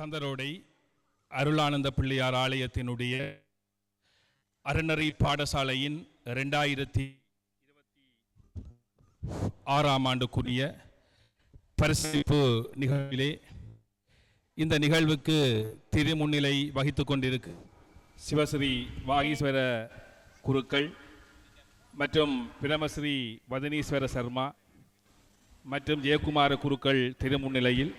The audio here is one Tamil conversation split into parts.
கந்தரோடை அருளானந்த பிள்ளையார் ஆலயத்தினுடைய அறநெறி பாடசாலையின் 2026 ஆண்டுக்குரிய பரிசளிப்பு நிகழ்விலே இந்த நிகழ்வுக்கு திருமுன்னிலை வகித்து கொண்டிருக்கு சிவஸ்ரீ வாகீஸ்வர குருக்கள் மற்றும் பிரமஸ்ரீ வதனீஸ்வர சர்மா மற்றும் ஜெயக்குமார குருக்கள் திருமுன்னிலையில்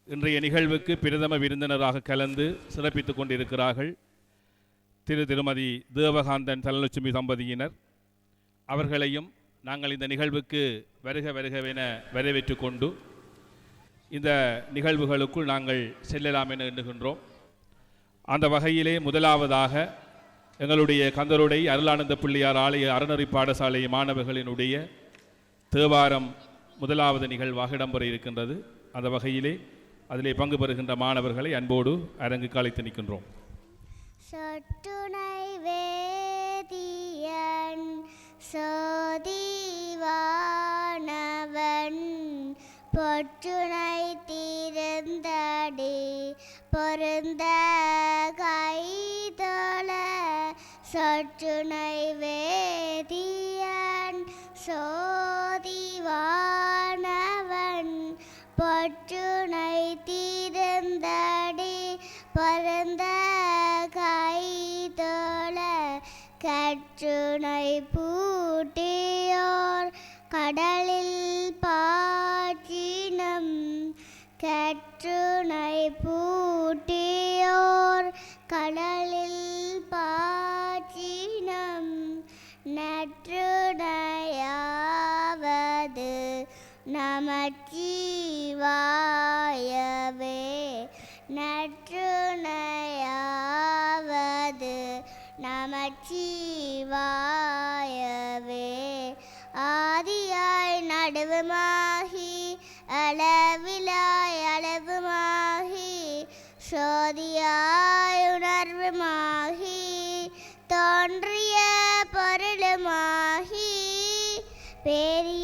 இன்றைய நிகழ்வுக்கு பிரதம விருந்தினராக கலந்து சிறப்பித்துக் கொண்டிருக்கிறார்கள் திருமதி தேவகாந்தன் தனலட்சுமி தம்பதியினர். அவர்களையும் நாங்கள் இந்த நிகழ்வுக்கு வருக வருகவென வரவேற்று கொண்டு இந்த நிகழ்வுகளுக்குள் நாங்கள் செல்லலாம் என எண்ணுகின்றோம். அந்த வகையிலே முதலாவதாக எங்களுடைய கந்தரோடை அருளானந்த பிள்ளையார் ஆலய அறநெறி பாடசாலை மாணவர்களினுடைய தேவாரம் முதலாவது நிகழ்வாக இடம்பெற இருக்கின்றது. அந்த வகையிலே அதிலே பங்கு பெறுகின்ற மாணவர்களை அன்போடு அரங்குக்கு அழைத்து நிற்கின்றோம். சொட்டுனை வேதியன் சோதிவானவன் பொற்றுனை திறந்தடி பொருந்த கைதொழ சொற்றுனை வேதியன் சோதிவானவன் பொற்றுனை திறந்தடி பரந்த கைதொழ கற்றுனை பூட்டியோர் கடலில் பாற்றினம் கற்றுனை பூட்டியோர் கடலில் பாற்றினம் நற்றுணையாவது நமச்சிவாயவே நற்றுணையாவது நமச்சிவாயவே ஆதியாய் நடுவுமாகி அளவிலாய் அளவுமாகி சோதியாய் உணர்வுமாகி தோன்றிய பொருளுமாகி பெரியாயகமாகி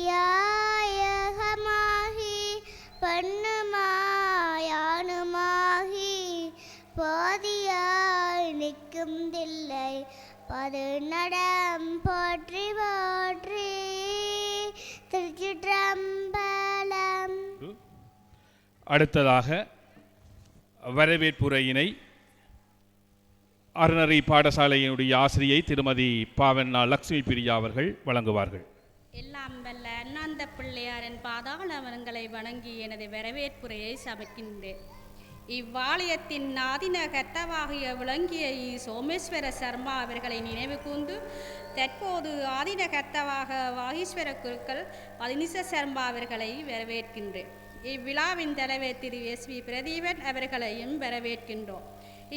பெண்ணுமாயானுமாகி போதியாய் நிற்கும் தில்லை பது நடம் போற்றி போற்றி திருச்சிற்றம்பலம். அடுத்ததாக வரவேற்புரையினை அறநெறி பாடசாலையினுடைய ஆசிரியை திருமதி பாவண்ணா லக்ஷ்மி பிரியா அவர்கள் வழங்குவார்கள். எல்லாம் வல்ல அண்ணாந்த பிள்ளையாரின் பாதாளவனங்களை வணங்கி எனது வரவேற்புரையை சமைக்கின்றேன். இவ்வாலயத்தின் ஆதின கர்த்தாவாகிய விளங்கிய சோமேஸ்வர சர்மா அவர்களை நினைவு கூர்ந்து தற்போது ஆதின கர்த்தாவாக வாகீஸ்வர குருக்கள் பதினிச சர்மா அவர்களை வரவேற்கின்றேன். இவ்விழாவின் தலைவர் திரு SV பிரதீபன் அவர்களையும் வரவேற்கின்றோம்.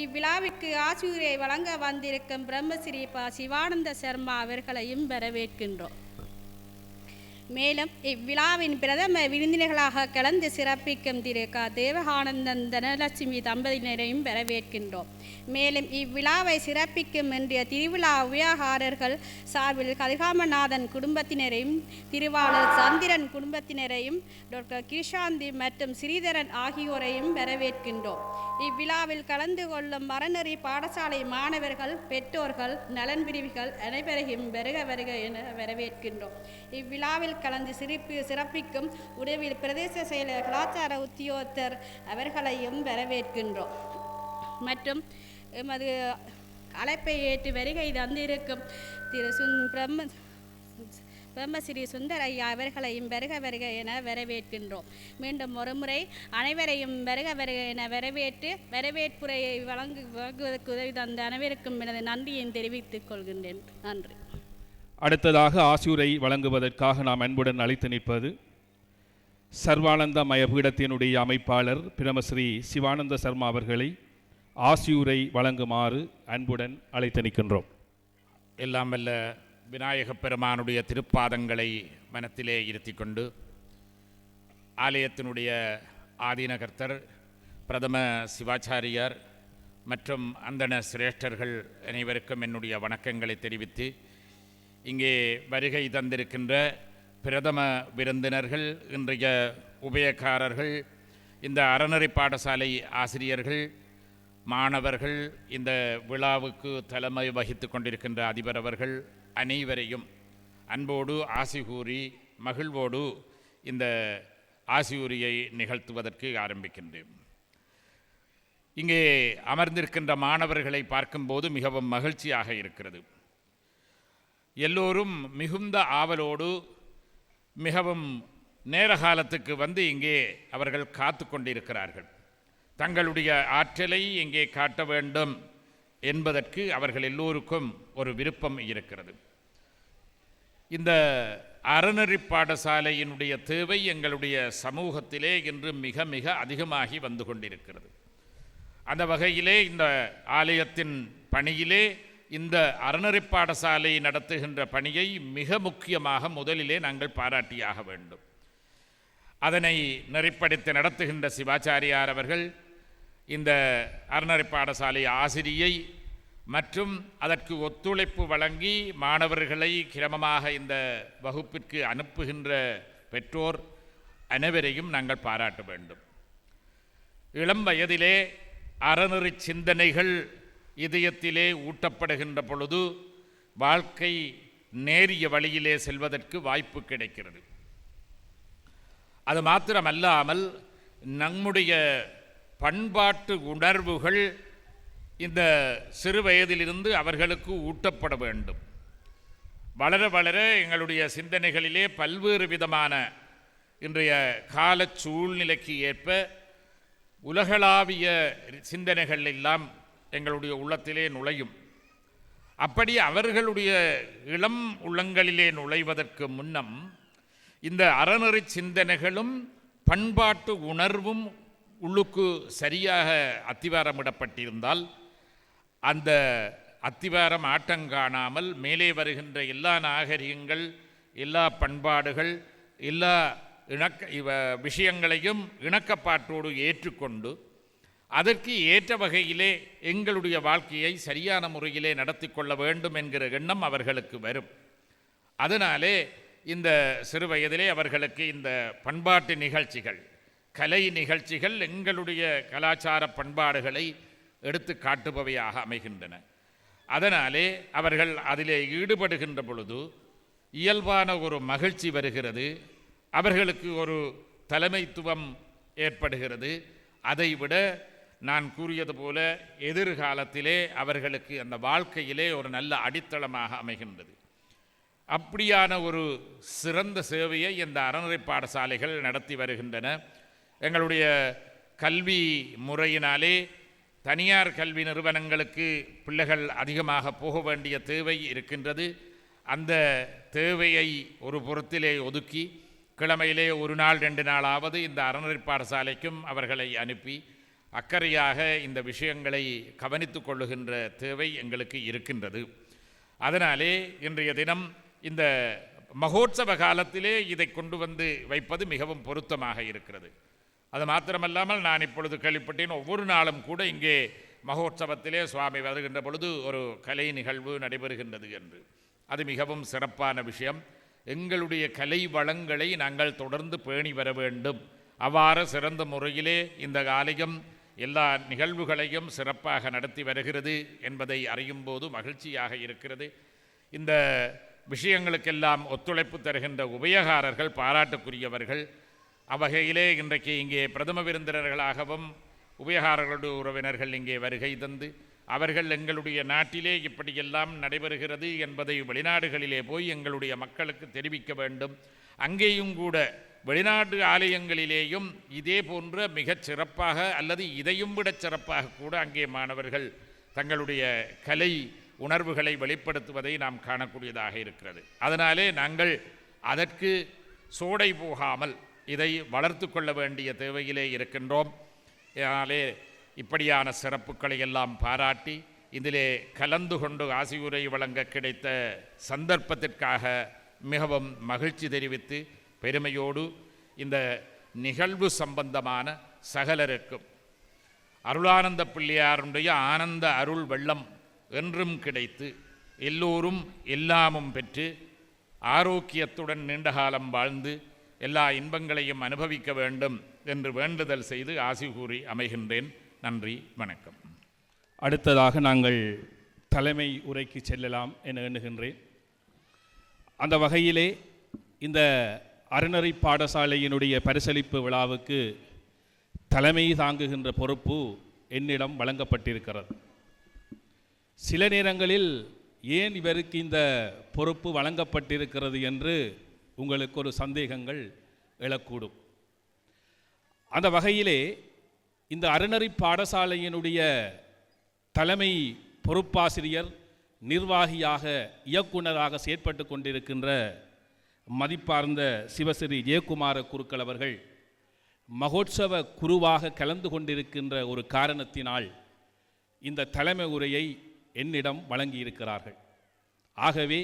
இவ்விழாவிற்கு ஆசிரியரை வழங்க வந்திருக்கும் பிரம்மஸ்ரீ சிவானந்த சர்மா அவர்களையும் வரவேற்கின்றோம். மேலும் இவ்விழாவின் பிரதம விருந்தினர்களாக கலந்து சிறப்பிக்கும் திரு தேவகானந்தன் தனலட்சுமி தம்பதியினரையும் வரவேற்கின்றோம். மேலும் இவ்விழாவை சிறப்பிக்கும் இன்றைய திருவிழா உபயோகாரர்கள் சார்பில் கதிகாமநாதன் குடும்பத்தினரையும் திருவாளர் சந்திரன் குடும்பத்தினரையும் டாக்டர் கிருஷாந்தி மற்றும் ஸ்ரீதரன் ஆகியோரையும் வரவேற்கின்றோம். இவ்விழாவில் கலந்து கொள்ளும் அறநெறி பாடசாலை மாணவர்கள் பெற்றோர்கள் நலன் பிரிவுகள் அனைவரையும் வருக வருக என வரவேற்கின்றோம். இவ்விழாவில் கலந்து சிறப்பிக்கும் உதவியில் பிரதேச செயலர் கலாச்சார உத்தியோகத்தர் அவர்களையும் வரவேற்கின்றோம். மற்றும் எமது அழைப்பை ஏற்று வருகை தந்திருக்கும் திரு பிரம்மஸ்ரீ சுந்தரையா அவர்களையும் வருக வருக என வரவேற்கின்றோம். மீண்டும் ஒருமுறை அனைவரையும் வருக வருக என வரவேற்புரையை வழங்குவதற்கு உதவி தந்த அனைவருக்கும் எனது நன்றியை தெரிவித்துக் கொள்கின்றேன். நன்றி. அடுத்ததாக ஆசியுரை வழங்குவதற்காக நாம் அன்புடன் அழைத்து நிற்பது சர்வானந்த மயபீடத்தினுடைய அமைப்பாளர் பிரமஸ்ரீ சிவானந்த சர்மா அவர்களை ஆசியுரை வழங்குமாறு அன்புடன் அழைத்து நிற்கின்றோம். எல்லாம் வல்ல விநாயகப் பெருமானுடைய திருப்பாதங்களை மனத்திலே இருத்தி கொண்டு ஆலயத்தினுடைய ஆதீனகர்த்தர் பிரதம சிவாச்சாரியார் மற்றும் அந்தண சிரேஷ்டர்கள் அனைவருக்கும் என்னுடைய வணக்கங்களை தெரிவித்து இங்கே வருகை தந்திருக்கின்ற பிரதம விருந்தினர்கள், இன்றைய உபயக்காரர்கள், இந்த அறநெறி பாடசாலை ஆசிரியர்கள், மாணவர்கள், இந்த விழாவுக்கு தலைமை வகித்து கொண்டிருக்கின்ற அதிபர் அவர்கள் அனைவரையும் அன்போடு ஆசி கூறி மகிழ்வோடு இந்த ஆசியுரையை நிகழ்த்துவதற்கு ஆரம்பிக்கின்றேன். இங்கே அமர்ந்திருக்கின்ற மாணவர்களை பார்க்கும்போது மிகவும் மகிழ்ச்சியாக இருக்கிறது. எல்லோரும் மிகுந்த ஆவலோடு மிகவும் நேர காலத்துக்கு வந்து இங்கே அவர்கள் காத்து கொண்டிருக்கிறார்கள். தங்களுடைய ஆற்றலை இங்கே காட்ட வேண்டும் என்பதற்கு அவர்கள் எல்லோருக்கும் ஒரு விருப்பம் இருக்கிறது. இந்த அறநெறி பாடசாலையினுடைய தேவை எங்களுடைய சமூகத்திலே இன்று மிக மிக அதிகமாகி வந்து கொண்டிருக்கிறது. அந்த வகையிலே இந்த ஆலயத்தின் பணியிலே இந்த அறநெறி பாடசாலை நடத்துகின்ற பணியை மிக முக்கியமாக முதலிலே நாங்கள் பாராட்டியாக வேண்டும். அதனை நெறிப்படுத்தி நடத்துகின்ற சிவாச்சாரியார் அவர்கள் இந்த அறநெறி பாடசாலை ஆசிரியை மற்றும் அதற்கு ஒத்துழைப்பு வழங்கி மாணவர்களை கிரமமாக இந்த வகுப்பிற்கு அனுப்புகின்ற பெற்றோர் அனைவரையும் நாங்கள் பாராட்ட வேண்டும். இளம் வயதிலே அறநெறி சிந்தனைகள் இதயத்திலே ஊட்டப்படுகின்ற பொழுது வாழ்க்கை நேரிய வழியிலே செல்வதற்கு வாய்ப்பு கிடைக்கிறது. அது மாத்திரமல்லாமல் நம்முடைய பண்பாட்டு உணர்வுகள் இந்த சிறு வயதிலிருந்து அவர்களுக்கு ஊட்டப்பட வேண்டும். வளர வளர எங்களுடைய சிந்தனைகளிலே பல்வேறு விதமான இன்றைய கால சூழ்நிலைக்கு ஏற்ப உலகளாவிய சிந்தனைகள் எல்லாம் எங்களுடைய உள்ளத்திலே நுழையும். அப்படி அவர்களுடைய இளம் உள்ளங்களிலே நுழைவதற்கு முன்னம் இந்த அறநெறி சிந்தனைகளும் பண்பாட்டு உணர்வும் உள்ளுக்கு சரியாக அத்திவாரமிடப்பட்டிருந்தால் அந்த அத்திவாரம் ஆட்டங்காணாமல் மேலே வருகின்ற எல்லா நாகரிகங்கள், எல்லா பண்பாடுகள், எல்லா விஷயங்களையும் இணக்கப்பாட்டோடு ஏற்றுக்கொண்டு அதற்கு ஏற்ற வகையிலே எங்களுடைய வாழ்க்கையை சரியான முறையிலே நடத்தி கொள்ள வேண்டும் என்கிற எண்ணம் அவர்களுக்கு வரும். அதனாலே இந்த சிறு வயதிலே அவர்களுக்கு இந்த பண்பாட்டு நிகழ்ச்சிகள், கலை நிகழ்ச்சிகள் எங்களுடைய கலாச்சார பண்பாடுகளை எடுத்து காட்டுபவையாக அமைகின்றன. அதனாலே அவர்கள் அதிலே ஈடுபடுகின்ற பொழுது இயல்பான ஒரு மகிழ்ச்சி வருகிறது, அவர்களுக்கு ஒரு தலைமைத்துவம் ஏற்படுகிறது. அதைவிட நான் கூறியது போல எதிர்காலத்திலே அவர்களுக்கு அந்த வாழ்க்கையிலே ஒரு நல்ல அடித்தளமாக அமைகின்றது. அப்படியான ஒரு சிறந்த சேவையை இந்த அறநெறி பாடசாலைகள் நடத்தி வருகின்றன. எங்களுடைய கல்வி முறையினாலே தனியார் கல்வி நிறுவனங்களுக்கு பிள்ளைகள் அதிகமாக போக வேண்டிய தேவை இருக்கின்றது. அந்த தேவையை ஒரு புறத்திலே ஒதுக்கி கிழமையிலே ஒரு நாள் 2 நாளாவது இந்த அறநெறி பாடசாலைக்கும் அவர்களை அனுப்பி அக்கறையாக இந்த விஷயங்களை கவனித்து கொள்ளுகின்ற தேவை எங்களுக்கு இருக்கின்றது. அதனாலே இன்றைய தினம் இந்த மகோற்சவ காலத்திலே இதை கொண்டு வந்து வைப்பது மிகவும் பொருத்தமாக இருக்கிறது. அது மாத்திரமல்லாமல் நான் இப்பொழுது கேள்விப்பட்டேன், ஒவ்வொரு நாளும் கூட இங்கே மகோற்சவத்திலே சுவாமி வருகின்ற பொழுது ஒரு கலை நிகழ்வு நடைபெறுகின்றது என்று. அது மிகவும் சிறப்பான விஷயம். எங்களுடைய கலை வளங்களை நாங்கள் தொடர்ந்து பேணி வர வேண்டும். அவ்வாறு சிறந்த முறையிலே இந்த ஆலயம் எல்லா நிகழ்வுகளையும் சிறப்பாக நடத்தி வருகிறது என்பதை அறியும் போது மகிழ்ச்சியாக இருக்கிறது. இந்த விஷயங்களுக்கெல்லாம் ஒத்துழைப்பு தருகின்ற உபயகாரர்கள் பாராட்டுக்குரியவர்கள். அவ்வகையிலே இன்றைக்கு இங்கே பிரதம விருந்தினர்களாகவும் உபயகாரர்களுடைய உறவினர்கள் இங்கே வருகை தந்து அவர்கள் எங்களுடைய நாட்டிலே இப்படியெல்லாம் நடைபெறுகிறது என்பதை வெளிநாடுகளிலே போய் எங்களுடைய மக்களுக்கு தெரிவிக்க வேண்டும். அங்கேயும் கூட வெளிநாட்டு ஆலயங்களிலேயும் இதே போன்ற மிகச் சிறப்பாக அல்லது இதையும் விட சிறப்பாக கூட அங்கே மாணவர்கள் தங்களுடைய கலை உணர்வுகளை வெளிப்படுத்துவதை நாம் காணக்கூடியதாக இருக்கிறது. அதனாலே நாங்கள் அதற்கு சோடை போகாமல் இதை வளர்த்து கொள்ள வேண்டிய தேவையிலே இருக்கின்றோம். அதனாலே இப்படியான சிறப்புகளை எல்லாம் பாராட்டி இதிலே கலந்து கொண்டு ஆசியுரை வழங்க கிடைத்த சந்தர்ப்பத்திற்காக மிகவும் மகிழ்ச்சி தெரிவித்து பெருமையோடு இந்த நிகழ்வு சம்பந்தமான சகலருக்கும் அருளானந்த பிள்ளையாருடைய ஆனந்த அருள் வெள்ளம் என்றும் கிடைத்து எல்லோரும் எல்லாமும் பெற்று ஆரோக்கியத்துடன் நீண்டகாலம் வாழ்ந்து எல்லா இன்பங்களையும் அனுபவிக்க வேண்டும் என்று வேண்டுதல் செய்து ஆசி கூறி அமைகின்றேன். நன்றி, வணக்கம். அடுத்ததாக நாங்கள் தலைமை உரைக்கு செல்லலாம் என எண்ணுகின்றேன். அந்த வகையிலே இந்த அறநெறி பாடசாலையினுடைய பரிசளிப்பு விழாவுக்கு தலைமை தாங்குகின்ற பொறுப்பு என்னிடம் வழங்கப்பட்டிருக்கிறது. சில நேரங்களில் ஏன் இவருக்கு இந்த பொறுப்பு வழங்கப்பட்டிருக்கிறது என்று உங்களுக்கு ஒரு சந்தேகங்கள் எழக்கூடும். அந்த வகையிலே இந்த அறநெறி பாடசாலையினுடைய தலைமை பொறுப்பாசிரியர், நிர்வாகியாக, இயக்குநராக செயற்பட்டு கொண்டிருக்கின்ற மதிப்பார்ந்த சிவஸ்ரீ ஜெயக்குமார குருக்கள் அவர்கள் மகோற்சவ குருவாக கலந்து கொண்டிருக்கின்ற ஒரு காரணத்தினால் இந்த தலைமை உரையை என்னிடம் வழங்கியிருக்கிறார்கள். ஆகவே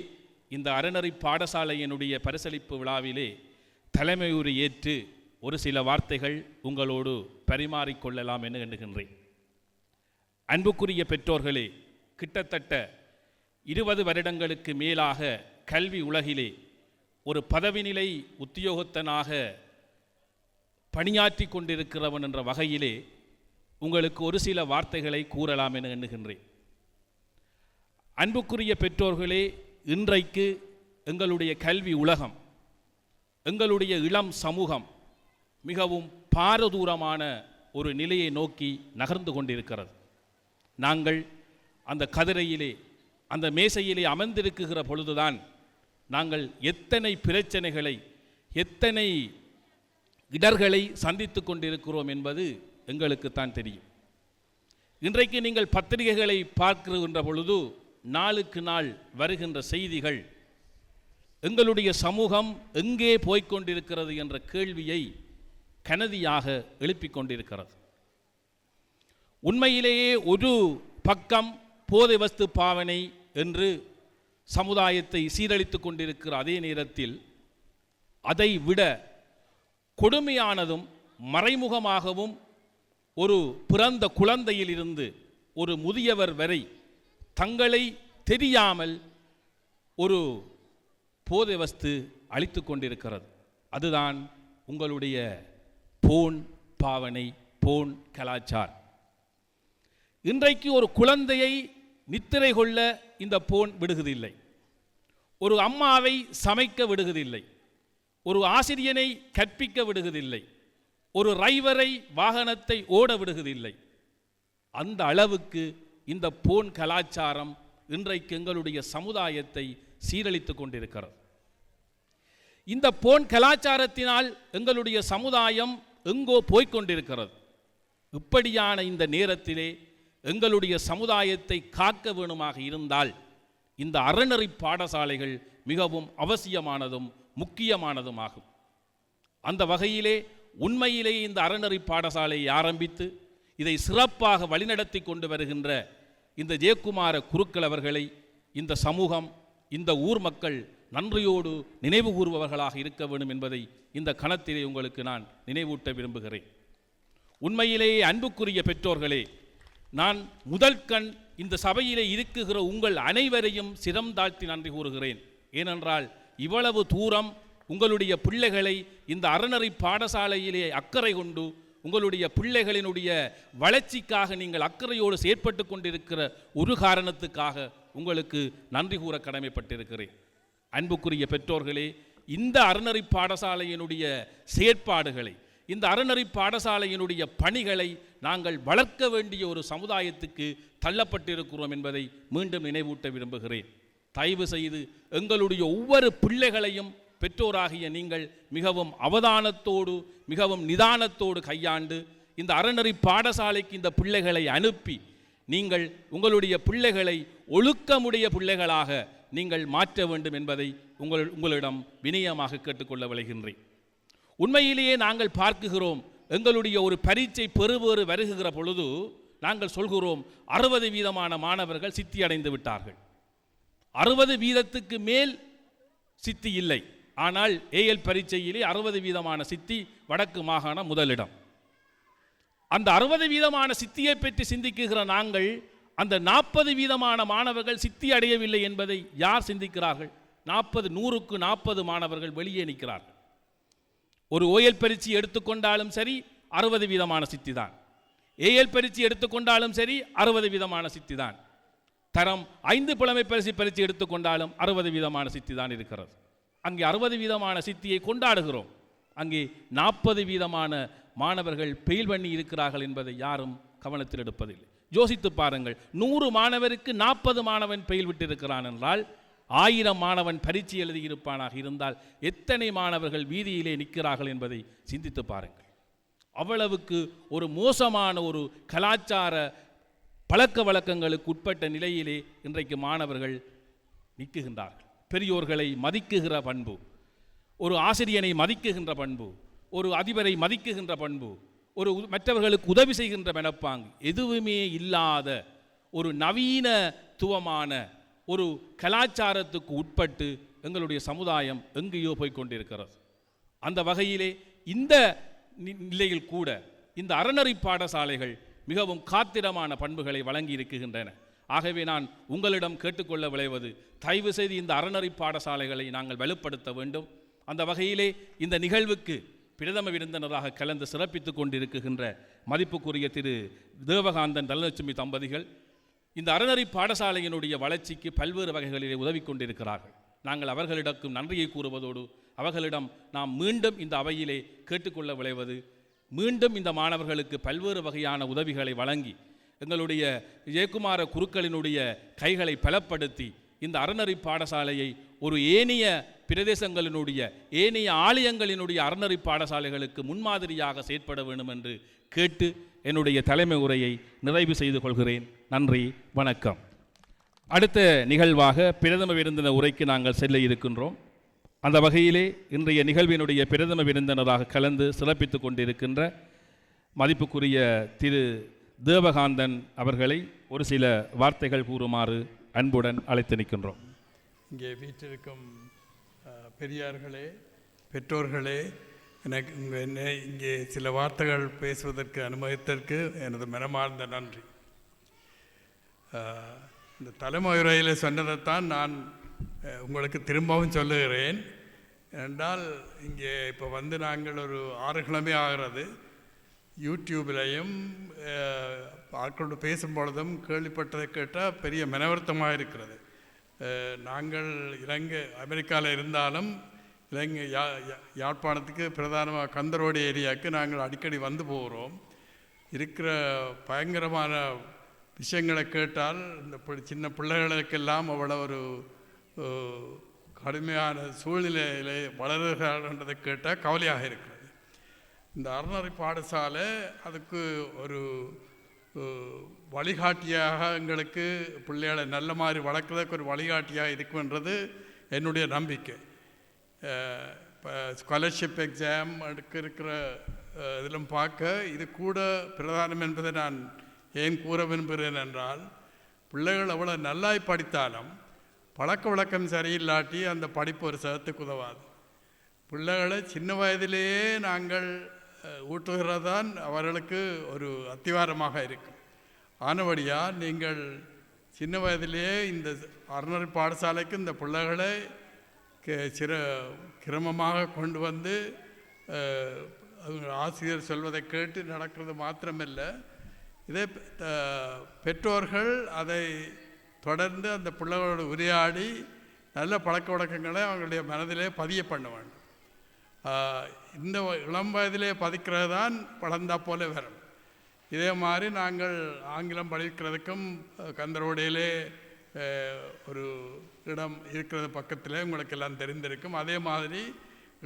இந்த அறநெறி பாடசாலையினுடைய பரிசளிப்பு விழாவிலே தலைமை உரை ஏற்று ஒரு சில வார்த்தைகள் உங்களோடு பரிமாறிக்கொள்ளலாம் என எண்ணுகின்றேன். அன்புக்குரிய பெற்றோர்களே, கிட்டத்தட்ட 20 வருடங்களுக்கு மேலாக கல்வி உலகிலே ஒரு பதவி நிலை உத்தியோகத்தனாக பணியாற்றி கொண்டிருக்கிறவன் என்ற வகையிலே உங்களுக்கு ஒரு சில வார்த்தைகளை கூறலாம் என எண்ணுகின்றேன். அன்புக்குரிய பெற்றோர்களே, இன்றைக்கு எங்களுடைய கல்வி உலகம், எங்களுடைய இளம் சமூகம் மிகவும் பாரதூரமான ஒரு நிலையை நோக்கி நகர்ந்து கொண்டிருக்கிறது. நாங்கள் அந்த கதிரையிலே, அந்த மேசையிலே அமர்ந்திருக்கிற பொழுதுதான் நாங்கள் எத்தனை பிரச்சனைகளை, எத்தனை இடர்களை சந்தித்து கொண்டிருக்கிறோம் என்பது எங்களுக்குத்தான் தெரியும். இன்றைக்கு நீங்கள் பத்திரிகைகளை பார்க்கின்ற பொழுது நாளுக்கு நாள் வருகின்ற செய்திகள் எங்களுடைய சமூகம் எங்கே போய்கொண்டிருக்கிறது என்ற கேள்வியை கனதியாக எழுப்பிக் கொண்டிருக்கிறது. உண்மையிலேயே ஒரு பக்கம் போதை வஸ்து பாவனை என்று சமுதாயத்தை சீரழித்து கொண்டிருக்கிற அதே நேரத்தில் அதை விட கொடுமையானதும் மறைமுகமாகவும் ஒரு பிறந்த குழந்தையிலிருந்து ஒரு முதியவர் வரை தங்களை தெரியாமல் ஒரு போதை வஸ்து அழித்து கொண்டிருக்கிறது. அதுதான் உங்களுடைய போன் பாவனை, போன் கலாச்சாரம். இன்றைக்கு ஒரு குழந்தையை நித்திரை கொள்ள இந்த போன் விடுவதில்லை, ஒரு அம்மாவை சமைக்க விடுவதில்லை, ஒரு ஆசிரியனை கற்பிக்க விடுவதில்லை, ஒரு டிரைவரை வாகனத்தை ஓட விடுவதில்லை. அந்த அளவுக்கு இந்த போன் கலாச்சாரம் இன்றைக்கு எங்களுடைய சமுதாயத்தை சீரழித்து கொண்டிருக்கிறது. இந்த போன் கலாச்சாரத்தினால் எங்களுடைய சமுதாயம் எங்கோ போய்கொண்டிருக்கிறது. இப்படியான இந்த நேரத்திலே எங்களுடைய சமுதாயத்தை காக்க வேணுமாக இருந்தால் இந்த அறநெறி பாடசாலைகள் மிகவும் அவசியமானதும் முக்கியமானதும் ஆகும். அந்த வகையிலே உண்மையிலேயே இந்த அறநெறி பாடசாலையை ஆரம்பித்து இதை சிறப்பாக வழிநடத்தி கொண்டு வருகின்ற இந்த ஜெயக்குமார குருக்கள் அவர்களை இந்த சமூகம், இந்த ஊர் மக்கள் நன்றியோடு நினைவு கூறுபவர்களாக இருக்க வேண்டும் என்பதை இந்த கணத்திலே உங்களுக்கு நான் நினைவூட்ட விரும்புகிறேன். உண்மையிலேயே அன்புக்குரிய பெற்றோர்களே, நான் முதல் கண் இந்த சபையிலே இருக்குகிற உங்கள் அனைவரையும் சிரம் தாழ்த்தி நன்றி கூறுகிறேன். ஏனென்றால் இவ்வளவு தூரம் உங்களுடைய பிள்ளைகளை இந்த அறநெறி பாடசாலையிலே அக்கறை கொண்டு உங்களுடைய பிள்ளைகளினுடைய வளர்ச்சிக்காக நீங்கள் அக்கறையோடு செயற்பட்டு கொண்டிருக்கிற ஒரு காரணத்துக்காக உங்களுக்கு நன்றி கூற கடமைப்பட்டிருக்கிறேன். அன்புக்குரிய பெற்றோர்களே, இந்த அறநெறி பாடசாலையினுடைய செயற்பாடுகளை, இந்த அறநெறி பாடசாலையினுடைய பணிகளை நாங்கள் வளர்க்க வேண்டிய ஒரு சமுதாயத்துக்கு தள்ளப்பட்டிருக்கிறோம் என்பதை மீண்டும் நினைவூட்ட விரும்புகிறேன். தயவு செய்து எங்களுடைய ஒவ்வொரு பிள்ளைகளையும் பெற்றோராகிய நீங்கள் மிகவும் அவதானத்தோடு, மிகவும் நிதானத்தோடு கையாண்டு இந்த அறநெறி பாடசாலைக்கு இந்த பிள்ளைகளை அனுப்பி நீங்கள் உங்களுடைய பிள்ளைகளை ஒழுக்கமுடைய பிள்ளைகளாக நீங்கள் மாற்ற வேண்டும் என்பதை உங்களிடம் வினயமாக கேட்டுக்கொள்ள விளைகின்றேன். உண்மையிலேயே நாங்கள் பார்க்குகிறோம், எங்களுடைய ஒரு பரீட்சை பெறுவேறு வருகிற பொழுது நாங்கள் சொல்கிறோம் 60% மாணவர்கள் சித்தி அடைந்து விட்டார்கள். 60% மேல் சித்தி இல்லை. ஆனால் ஏஎல் பரீட்சையிலே 60% சித்தி வடக்கு மாகாணம் முதலிடம். அந்த 60% சித்தியை பற்றி சிந்திக்குகிற நாங்கள் அந்த 40% மாணவர்கள் சித்தி அடையவில்லை என்பதை யார் சிந்திக்கிறார்கள்? 100க்கு 40 மாணவர்கள் வெளியே நிற்கிறார்கள். ஒரு ஓயல் பரீட்சை எடுத்துக்கொண்டாலும் சரி 60 வீதமான சித்தி தான். ஏஎல் பரீட்சை எடுத்துக்கொண்டாலும் சரி 60 வீதமான சித்தி தான். தரம் 5 புலமை பரீட்சை எடுத்துக்கொண்டாலும் 60 வீதமான சித்தி தான் இருக்கிறது. அங்கே 60 வீதமான சித்தியை கொண்டாடுகிறோம். அங்கே 40 வீதமான மாணவர்கள் பெயில் பண்ணி இருக்கிறார்கள் என்பதை யாரும் கவனத்தில் எடுப்பதில்லை. யோசித்து பாருங்கள், 100 மாணவருக்கு 40 மாணவன் பெயில் விட்டிருக்கிறான் என்றால் 1000 மாணவன் பரீட்சை எழுதியிருப்பானாக இருந்தால் எத்தனை மாணவர்கள் வீதியிலே நிற்கிறார்கள் என்பதை சிந்தித்து பாருங்கள். அவ்வளவுக்கு ஒரு மோசமான ஒரு கலாச்சார பழக்க வழக்கங்களுக்கு உட்பட்ட நிலையிலே இன்றைக்கு மாணவர்கள் நிற்குகின்றார்கள். பெரியோர்களை மதிக்குகிற பண்பு, ஒரு ஆசிரியனை மதிக்குகின்ற பண்பு, ஒரு அதிபரை மதிக்குகின்ற பண்பு, ஒரு மற்றவர்களுக்கு உதவி செய்கின்ற மனப்பாங்கு எதுவுமே இல்லாத ஒரு நவீனத்துவமான ஒரு கலாச்சாரத்துக்கு உட்பட்டு எங்களுடைய சமுதாயம் எங்கேயோ போய்கொண்டிருக்கிறது. அந்த வகையிலே இந்த நிலையில் கூட இந்த அறநெறி பாடசாலைகள் மிகவும் காத்திரமான பண்புகளை வழங்கி இருக்கின்றன. ஆகவே நான் உங்களிடம் கேட்டுக்கொள்ள விளைவது, தயவு செய்து இந்த அறநெறி பாடசாலைகளை நாங்கள் வலுப்படுத்த வேண்டும். அந்த வகையிலே இந்த நிகழ்வுக்கு பிரதம விருந்தினராக கலந்து சிறப்பித்துக் கொண்டிருக்கின்ற மதிப்புக்குரிய திரு தேவகாந்தன் தனலட்சுமி தம்பதிகள் இந்த அறநெறி பாடசாலையினுடைய வளர்ச்சிக்கு பல்வேறு வகைகளிலே உதவி கொண்டிருக்கிறார்கள். நாங்கள் அவர்களிடம் நன்றியை கூறுவதோடு அவர்களிடம் நாம் மீண்டும் இந்த அவையிலே கேட்டுக்கொள்ள விளைவது, மீண்டும் இந்த மாணவர்களுக்கு பல்வேறு வகையான உதவிகளை வழங்கி எங்களுடைய ஜெயக்குமார குருக்களினுடைய கைகளை பலப்படுத்தி இந்த அறநெறி பாடசாலையை ஒரு ஏனைய பிரதேசங்களினுடைய ஏனைய ஆலயங்களினுடைய அறநெறி பாடசாலைகளுக்கு முன்மாதிரியாக செயற்பட வேண்டும் என்று கேட்டு என்னுடைய தலைமை உரையை நிறைவு செய்து கொள்கிறேன். நன்றி, வணக்கம். அடுத்த நிகழ்வாக பிரதம விருந்தினர் உரைக்கு நாங்கள் செல்ல இருக்கின்றோம். அந்த வகையிலே இன்றைய நிகழ்வினுடைய பிரதம விருந்தினராக கலந்து சிறப்பித்துக் கொண்டிருக்கின்ற மதிப்புக்குரிய திரு தேவகாந்தன் அவர்களை ஒரு சில வார்த்தைகள் கூறுமாறு அன்புடன் அழைத்து நிற்கின்றோம். இங்கே வீட்டிற்கும் பெரியார்களே, பெற்றோர்களே, எனக்கு இங்கே சில வார்த்தைகள் பேசுவதற்கு அனுமதித்ததற்கு எனது மனமார்ந்த நன்றி. இந்த தலைமுறையில் சொன்னதைத்தான் நான் உங்களுக்கு திரும்பவும் சொல்லுகிறேன். என்றால் இங்கே இப்போ வந்து நாங்கள் ஒரு 6 கிழமை ஆகிறது. யூடியூப்லையும் ஆட்களோடு பேசும் பொழுதும் கேள்விப்பட்டதை கேட்டால் பெரிய மனவருத்தமாக இருக்கிறது. நாங்கள் அமெரிக்காவில் இருந்தாலும் இலங்கை யாழ்ப்பாணத்துக்கு பிரதானமாக கந்தரோடு ஏரியாவுக்கு நாங்கள் அடிக்கடி வந்து போகிறோம். இருக்கிற பயங்கரமான விஷயங்களை கேட்டால் இந்த சின்ன பிள்ளைகளுக்கெல்லாம் அவ்வளோ ஒரு கடுமையான சூழ்நிலையில் வளருகிறன்றதை கேட்டால் கவலையாக இருக்கிறது. இந்த அறநெறி பாடசாலை அதுக்கு ஒரு வழிகாட்டியாக எங்களுக்கு பிள்ளைகளை நல்ல மாதிரி வளர்க்குறதுக்கு ஒரு வழிகாட்டியாக இருக்குன்றது என்னுடைய நம்பிக்கை. இப்போ ஸ்காலர்ஷிப் எக்ஸாம் இருக்கிற இதிலும் பார்க்க இது கூட பிரதானம் என்பதை நான் ஏன் கூற விரும்புகிறேன் என்றால், பிள்ளைகள் அவ்வளோ நல்லாய் படித்தாலும் பழக்க வழக்கம் சரியில்லாட்டி அந்த படிப்பு ஒரு சதத்துக்கு உதவாது. பிள்ளைகளை சின்ன வயதிலேயே நாங்கள் ஊட்டுகிறதான் அவர்களுக்கு ஒரு அத்திவாரமாக இருக்கும். ஆனபடியாக நீங்கள் சின்ன வயதிலேயே இந்த அறநெறி பாடசாலைக்கு இந்த பிள்ளைகளை கிரமமாக கொண்டு வந்து ஆசிரியர் சொல்வதை கேட்டு நடக்கிறது மாத்திரமில்லை, இதே பெற்றோர்கள் அதை தொடர்ந்து அந்த பிள்ளைகளோடு உரையாடி நல்ல பழக்க வழக்கங்களை அவங்களுடைய மனதிலே பதிய பண்ண வேண்டும். இந்த இளம் வயதிலே பதிக்கிறது தான் வளர்ந்தா போல வரும். இதே மாதிரி நாங்கள் ஆங்கிலம் படிக்கிறதுக்கும் கந்தரோடையிலே ஒரு இடம் இருக்கிறது பக்கத்தில் உங்களுக்கு எல்லாம் தெரிந்திருக்கும். அதே மாதிரி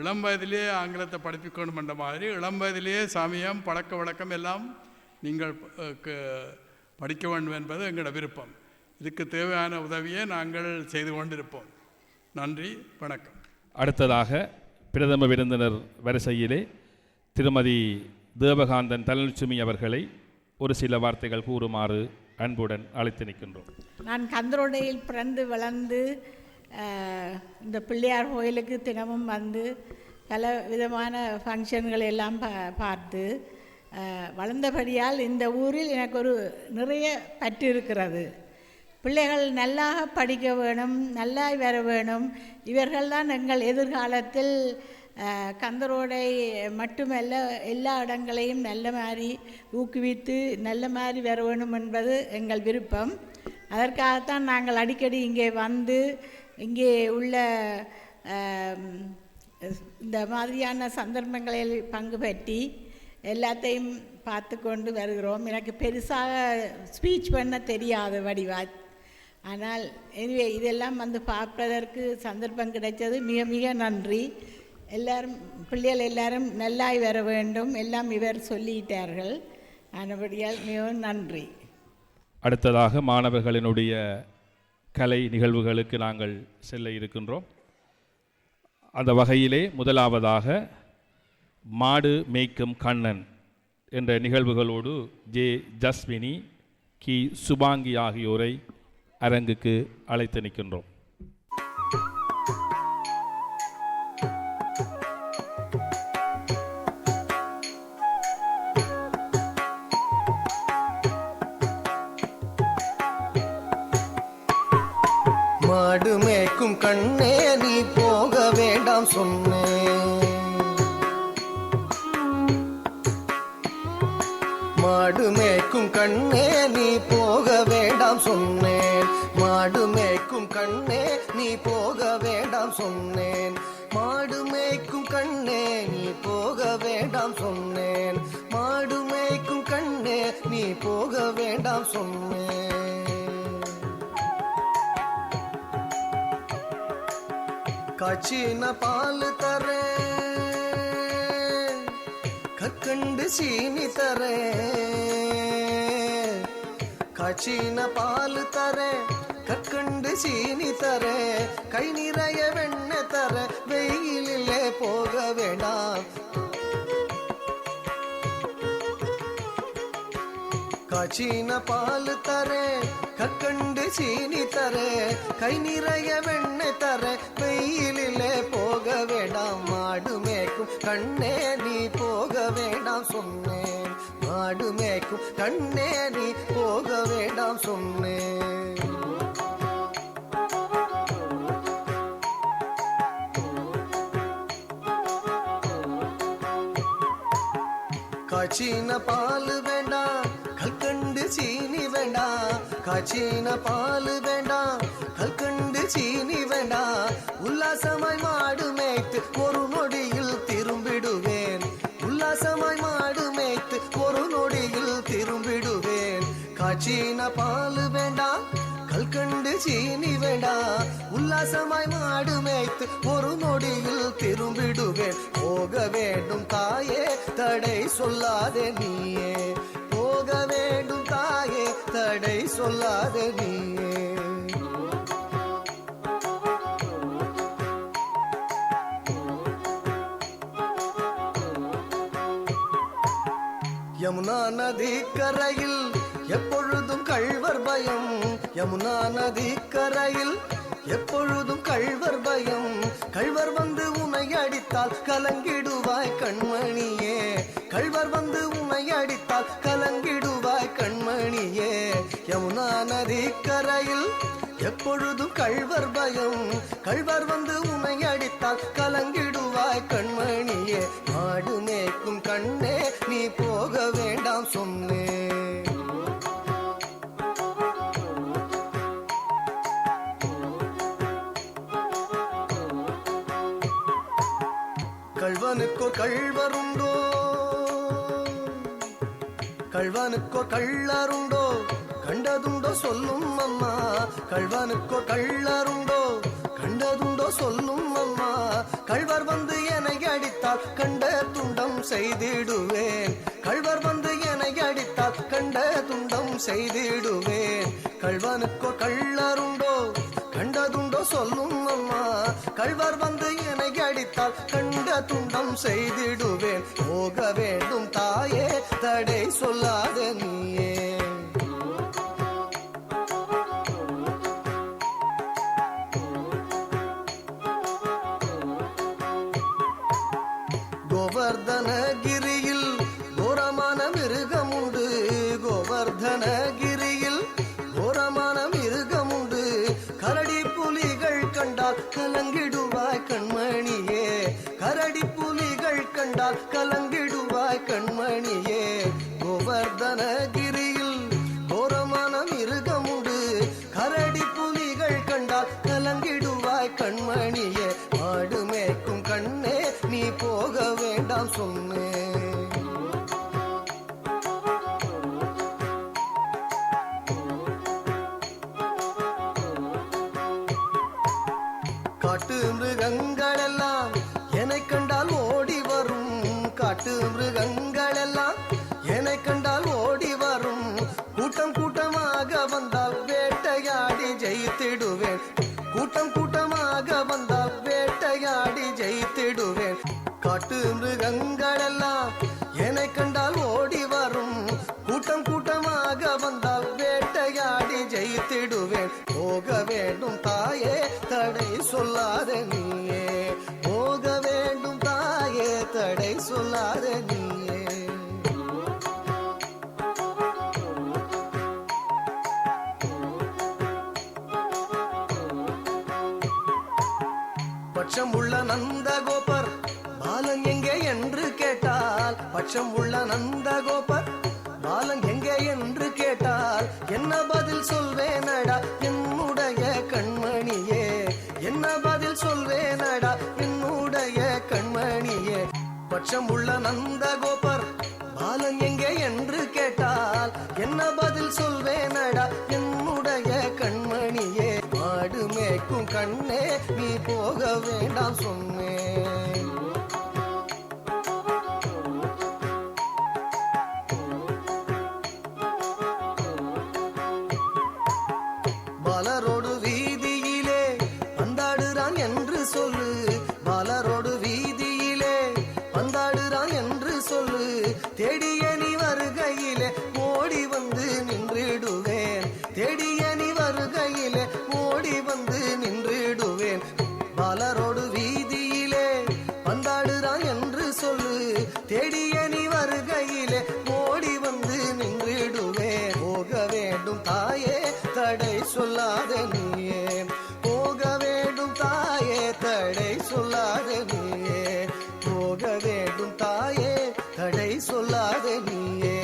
இளம் வயதிலேயே ஆங்கிலத்தை படிப்பிக்கணும் என்ற மாதிரி இளம் வயதிலேயே சமயம் பழக்க வழக்கம் எல்லாம் நீங்கள் படிக்க வேண்டும் என்பது எங்களோட விருப்பம். இதுக்கு தேவையான உதவியை நாங்கள் செய்து கொண்டிருப்போம். நன்றி, வணக்கம். அடுத்ததாக பிரதம விருந்தினர் வரிசையிலே திருமதி தேவகாந்தன் தனலட்சுமி அவர்களை ஒரு சில வார்த்தைகள் கூறுமாறு அன்புடன் அழைத்து நிற்கின்றோம். நான் கந்தரோடையில் பிறந்து வளர்ந்து இந்த பிள்ளையார் கோயிலுக்கு தினமும் வந்து பல விதமான ஃபங்க்ஷன்கள் எல்லாம் பார்த்து வளர்ந்தபடியால் இந்த ஊரில் எனக்கு ஒரு நிறைய பற்று இருக்கிறது. பிள்ளைகள் நல்லாக படிக்க வேணும், நல்லா வர வேணும். இவர்கள்தான் எங்கள் எதிர்காலத்தில் கந்தரோடை மட்டுமல்ல எல்லா இடங்களையும் நல்ல மாதிரி ஊக்குவித்து நல்ல மாதிரி வர வேணும் என்பது எங்கள் விருப்பம். அதற்காகத்தான் நாங்கள் அடிக்கடி இங்கே வந்து இங்கே உள்ள இந்த மாதிரியான சந்தர்ப்பங்களில் பங்கு பற்றி எல்லாத்தையும் பார்த்து கொண்டு வருகிறோம். எனக்கு பெருசாக ஸ்பீச் பண்ண தெரியாது வடிவா, ஆனால் எனவே இதெல்லாம் வந்து பார்ப்பதற்கு சந்தர்ப்பம் கிடைச்சது மிக மிக நன்றி. எல்லாரும் பிள்ளைகள் எல்லாரும் நல்லாய் வர வேண்டும் எல்லாம் இவர் சொல்லிட்டார்கள். ஆனபடியால் மிகவும் நன்றி. அடுத்ததாக மாணவர்களினுடைய கலை நிகழ்வுகளுக்கு நாங்கள் செல்ல இருக்கின்றோம். அந்த வகையிலே முதலாவதாக மாடு மேய்க்கும் கண்ணன் என்ற நிகழ்வுகளோடு ஜே ஜஸ்வினி, கி சுபாங்கி ஆகியோரை அரங்குக்கு அழைத்து நிற்கின்றோம். மாடு மேய்க்கும் கண்ணே நீ போக வேண்டாம் சொன்னேன், மாடு மேய்க்கும் கண்ணே நீ போக வேண்டாம் சொன்னேன், மாடு மேய்க்கும் கண்ணே நீ போக வேண்டாம் சொன்னேன், மாடு மேய்க்கும் கண்ணே நீ போக வேண்டாம் சொன்னேன், மாடு மேய்க்கும் கண்ணே நீ போக வேண்டாம் சொன்னேன். காய்ச்சின பால் தரேன், கற்கண்டு சீனி தரேன், காய்ச்சின பால் தரேன், கற்கண்டு சீனி தரேன், கை நிறைய வெண்ணெய் தர, வெயிலிலே போக வேண்டாம், காய்ச்சின பால் தரேன், கற்கண்டு சீனி தரேன், கை நிறைய வெண்ணெய் தர, வெயிலிலே போக வேண்டாம், மாடு மேய்க்கும் கண்ணே நீ போக வேண்டாம் சொன்னேன், மாடு மேய்க்கும் கண்ணே நீ போக வேண்டாம் சொன்னேன். காய்ச்சின பால் வேண்டாம், கற்கண்டு சீனி வேண்டாம், காய்ச்சின பால் வேண்டாம், கற்கண்டு சீனி வேண்டாம், உல்லாசமாய் மாடு மேய்த்து ஒரு நொடியில் திரும்பிடுவேன், உல்லாசமாய் மாடு மேய்த்து ஒரு நொடியில் திரும்பிடுவேன், காய்ச்சின பால் வேண்டாம், கற்கண்டு சீனி வேண்டாம், உல்லாசமாய் மாடு மேய்த்து ஒரு நொடியில் திரும்பிடுவேன், போக வேண்டும் தாயே தடை சொல்லாதே நீயே, போக வேண்டும் தாயே தடை சொல்லாதே நீயே. யமுனா நதி கரையில் எப்பொழுதும் கள்வர் பயம், யமுனா நதி கரையில் எப்பொழுதும் கள்வர் பயம், கள்வர் வந்து உன்னை அடித்தால் கலங்கிடுவாய் கண்மணியே, கள்வர் வந்து உன்னை அடித்தால் கலங்கிடுவாய் கண்மணியே, யமுனா நதி கரையில் எப்பொழுதும் கள்வர் பயம், கள்வர் வந்து உன்னை அடித்தால் கலங்கிடுவாய் கண்மணியே, மாடு மேய்க்கும் கண்ணே நீ போக வேண்டாம் சொன்னேன். கள்வனுக்கோ கள்வருண்டோ, கள்வனுக்கோ கள்ளருண்டோ, கண்டதுண்டோ சொல்லும் அம்மா, கள்வனுக்கோ கள்ளருண்டோ, கண்டதுண்டோ சொல்லும் அம்மா, கள்வர் வந்து என்னை அடித்தால் கண்ட துண்டம் செய்திடுவேன், கள்வர் வந்து என்னை அடித்தால் கண்ட துண்டம் செய்திடுவேன், கள்வனுக்கோ கள்ளருண்டோ, கண்டதுண்டோ சொல்லும் அம்மா, கள்வர் வந்து என்னை அடித்தால் கண்ட துண்டம் செய்திடுவேன், போக வேண்டும் தாயே தடை சொல்லாத நீயே. கோவர்தனகிரியில் கோரமான மிருகம் உண்டு, கோவர்தனகிரியில் கோரமான மிருகம் உண்டு, கரடி புலிகள் கண்டால் கலங்கிடுவாய் கண்மணியே, கரடி ரத்தனகிரியில் கோரமான மிருகம் உண்டு. கரடி புலிகள் கண்டால் கலங்கிடுவாய் கண்மணியே. மாடு மேய்க்கும் கண்ணே நீ போக வேண்டாம் சொன்னேன். காட்டு மிருகங்கள் எல்லாம் என்னை கண்டால் ஓடி வரும். காட்டு மிருகங்கள் எல்லாம் என்னை கண்டால் ஓடி வரும். கூட்டம் கூட்டமாக வந்தால் வேட்டையாடி ஜெயித்திடுவேன். கூட்டம் கூட்டமாக வந்தால் வேட்டையாடி ஜெயித்திடுவேன். காட்டு மிருகங்கள் எல்லாம் என்னை கண்டால் ஓடி வரும். கூட்டம் கூட்டமாக வந்தால் வேட்டையாடி ஜெயித்திடுவேன். போக வேண்டும் தாயே தடை சொல்லாத நீயே. போக வேண்டும் தாயே தடை சொல்லாத நீயே. பட்சம் உள்ள நந்தகோபர் பாலன் எங்கே என்று கேட்டால், பட்சம் உள்ள நந்தகோபர் பாலன் எங்கே என்று கேட்டால் என்ன பதில் சொல்வேனடா என்னுடைய கண்மணியே. என்ன பதில் சொல்வேனடா என்னுடைய கண்மணியே. பட்சம் உள்ள நந்தகோபர் பாலன் எங்கே என்று கேட்டால் என்ன பதில் சொல்வேனடா என்னுடைய கண்மணியே. மாடு மேய்க்கும் கண்ணே நீ போக வேண்டாம் சொன்னேன். பாலரோடு வீதியிலே பந்தாடுறான் என்று சொல்லு. பாலரோடு வீதியிலே பந்தாடுறான் என்று சொல்லு. தேடிய நீ வருகையிலே ஓடி வந்து நின்றிடுவேன். தேடிய நீ வருகையிலே ஓடி வந்து நின்றிடுவேன். பாலரோடு வீதியிலே பந்தாடுறான் என்று சொல்லு. தேடிய நீ வருகையிலே ஓடி வந்து நின்றிடுவேன். போக வேண்டும் தாயே தடை சொல்லாத நீயே. போக வேண்டும் தாயே தடை சொல்லாத நீயே. போக வேண்டும் தாயே தடை சொல்லாத நீயே.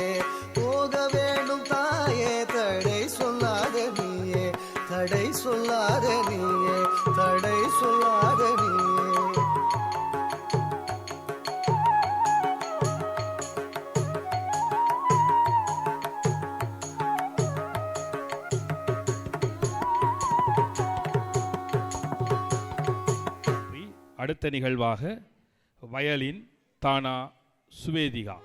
போக வேண்டும் தாயே தடை சொல்லாத நீயே. தடை சொல்லாத நீயே. தடை சொல்லாத நீயே. அடுத்த நிகழ்வாக வயலின் தானா சுவேதிகா.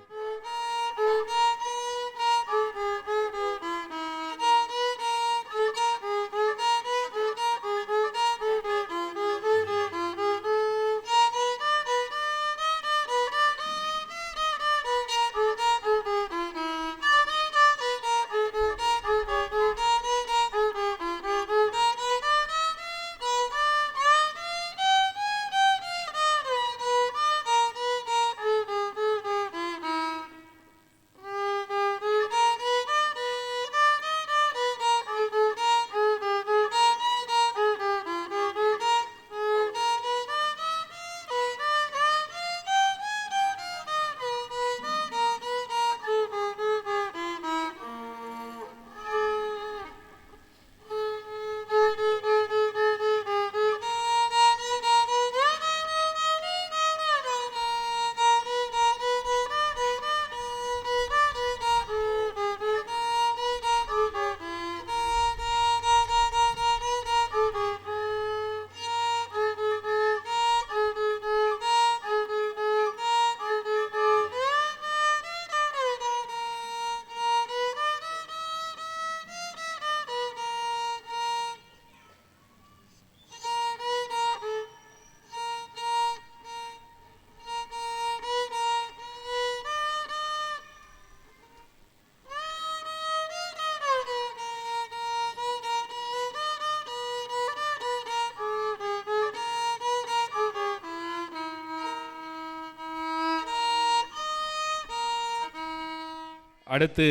அடுத்து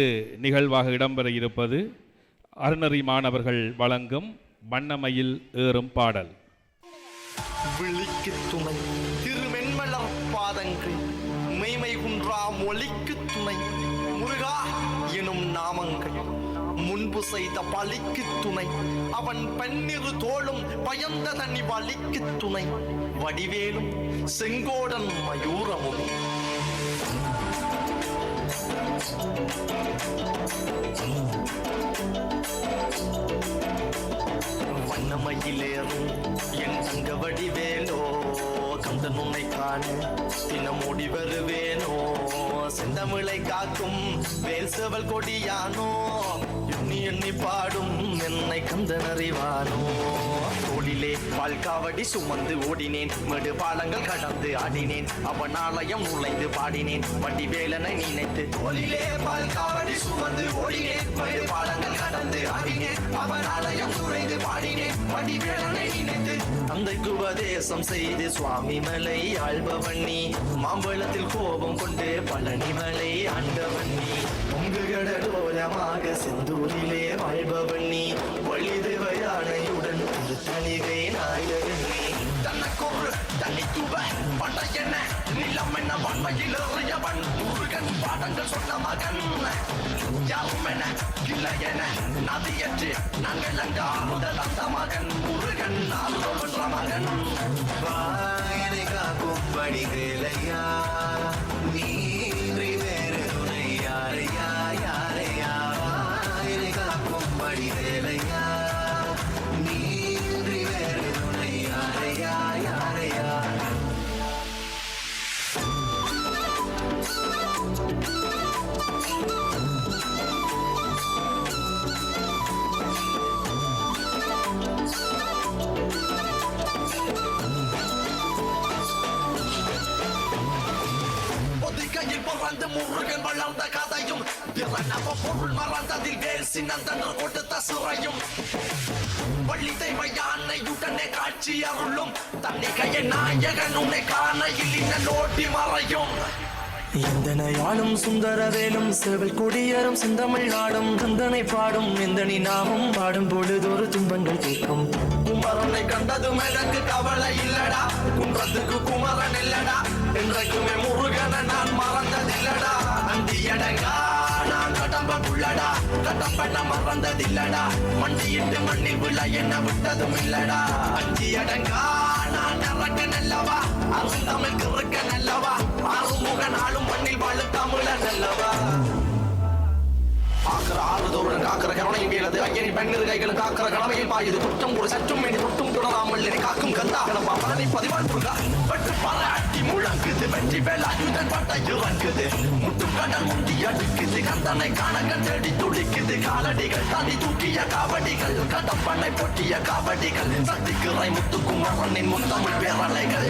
நிகழ்வாக இடம்பெற இருப்பது அருணறி மாணவர்கள் வழங்கும் வண்ணமயில் ஏறும் பாடல். விழிக்கு துணை திருமென்மலர் பாதங்கள் மெய்மை குன்றா மொழிக்கு துணை முருகா எனும் அன்பு செய்த பலிக்கு துணை அவன் பன்னிரு தோளும் பயந்த தனி வலிக்கு துணை வடிவேலும் செங்கோடன் மயூரமும் வண்ணமயிலேறும் என் தங்க வடிவேலோ கந்தன் உன்னை காண தினமோடி வருவேனோ செந்தமிழை காக்கும் வேல் செவல் கொடியானோ எண்ணி எண்ணி பாடும் என்னை கந்தன் அறிவானோ தோளிலே பால்காவடி சுமந்து ஓடினேன் மேடு பாலங்கள் கடந்து ஆடினேன் அவன் ஆலயம் நுழைந்து பாடினேன் வடிவேலனை நினைத்து தோளிலே பால்காவடி சுமந்து ஓடினேன் மேடு பாலங்கள் கடந்து ஆடினேன் அவன் ஆலயம் நுழைந்து பாடினேன் வடிவேலனை நினைத்து தந்தைக்கு உபதேசம் செய்து சுவாமி மலை ஆள்பவன் நீ மாம்பழத்தில் கோபம் கொண்டு பழனி மலை ஆண்டவன் நீ பொங்கு கடலோரமாக செந்தூரிலே வாழ்பவன் நீ வழிதேவ யானையுடன் திருத்தணிகை நாயகன் நீ தனக்கொரு தனித்துவ படையென நிலம் என்ன வன்மையில் எறியவன் முருகன் பாடங்கள் சொன்ன மகன் யாரும் என இல்லை என நதியற்று நாங்கள் அங்கா முதல் அந்த மகன் முருகன் ஆர்வமன்ற மகன் வாயனை காக்கும் படிவேலையா நீன்றி வேறு துணை யாரையா யாரையா வாயனை காக்கும் படிவேலையா நீன்றி வேறு துணை யாரையா யாரையா பிறந்த முருகன் வளர்ந்த கதையும் பிறனவ பொருள் மறந்ததில் வேல் சின்னந்தன்று கொடுத்த சிறையும் வள்ளி தெய்வ யானையுடனே காட்சி அருளும் தன்னிகைய நாயகன் உன்னை காணையில் இன்னோட்டி மறையும் எந்தனையாளும் சுந்தரவேலும் செவல் கொடியரும் செந்தமிழ் நாடும் கந்தனை பாடும் எந்தனி நாமும் பாடும் பொழுதொரு துன்பங்கள் கேட்கும் குமரனை கண்டதும் எனக்கு கவலை இல்லடா குன்றத்துக்கு குமரன் இல்லடா என்றைக்குமே முருகனை நான் மறந்ததில்லடா அந்தியடங்கா நான் கடம்புள்ளடா கடம்பன மறந்ததில்லடா மண்டியிட்டு மண்ணில் விழ என்ன விட்டதும் இல்லடா அந்தியடங்கா நான் இறக்கன் அல்லவா அருந்தமிழ் இருக்கன் அல்லவா ஆறுமுகன் ஆளும் மண்ணில் வாழ தமிழன் அல்லவா காக்கிற ஆறுதோறுடன் காக்கிற கருணையும் கேளது ஐயனி பெண்ணிரு கைகளும் காக்கிற கடமையில் பாயுது குற்றம் கூட சற்றும் மீறி தொட்டும் தொடராமல் என்னை காக்கும் கந்தாகலம் பழனி பதிவான் புகா பட்டு பாராட்டி முழங்குது வெற்றி வேலாயுதன் பட்ட இறங்குது முட்டும் கடல் முண்டி அடுக்குது கந்தனை காண கண்டடி துடிக்குது காலடிகள் தாண்டி தூக்கிய காவடிகள் கடப்பனை பொட்டிய காவடிகள் சக்திக்குறை முத்துக்குமரனின் முத்தமிழ் பேரலைகள்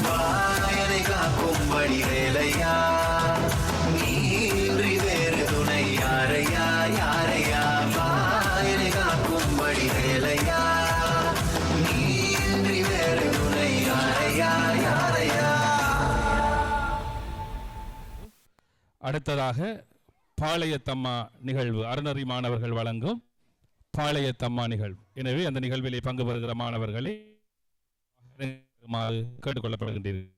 வாயனை காக்கும் வழி வேலையா நீன்றி வேறு துணை யாரையா யாரையா வாயனை காக்கும் வழி வேலையா நீன்றி வேறு துணை யாரையா யாரையா. அடுத்ததாக பாளையத்தம்மா நிகழ்வு அறநெறி மாணவர்கள் வழங்கும் பாளையத்தம்மா நிகழ்வு. எனவே அந்த நிகழ்விலே பங்கு பெறுகிற மாணவர்களை கேட்டுக்கொள்ளப்படுகின்றீர்கள்.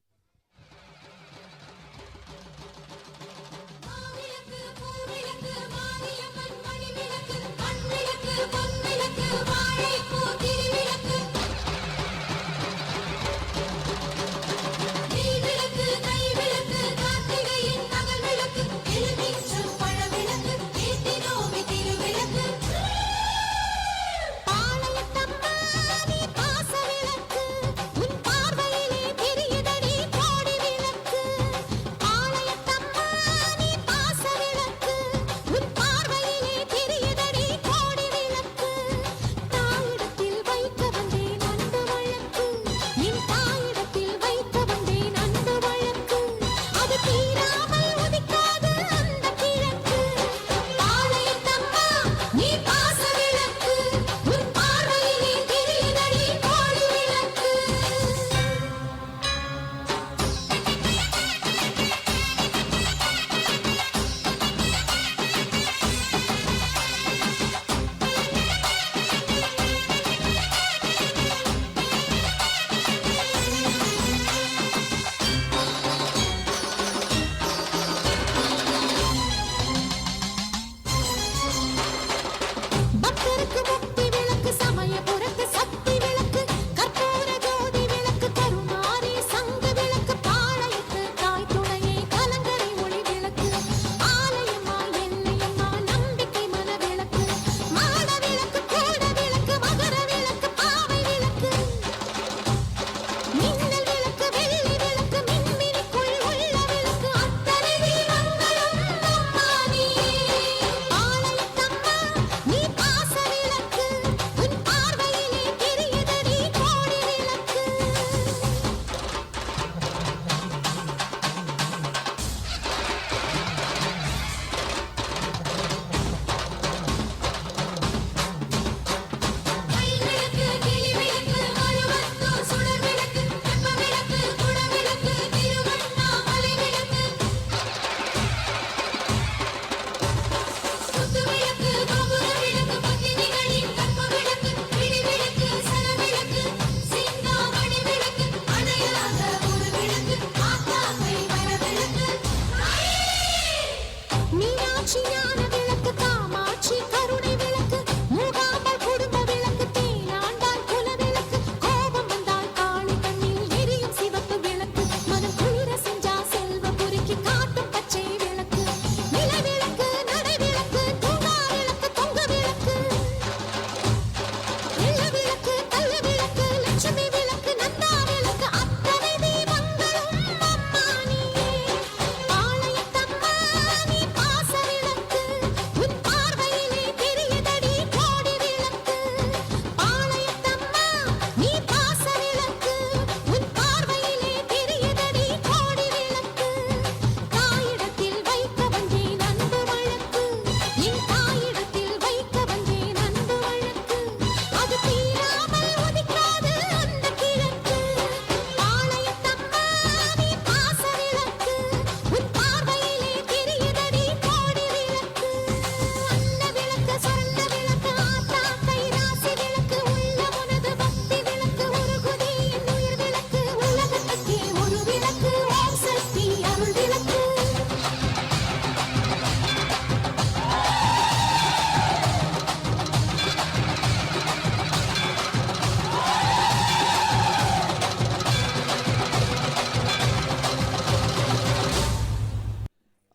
பாசவிளக்கு உன் பார்வையிலே தெரியுதடி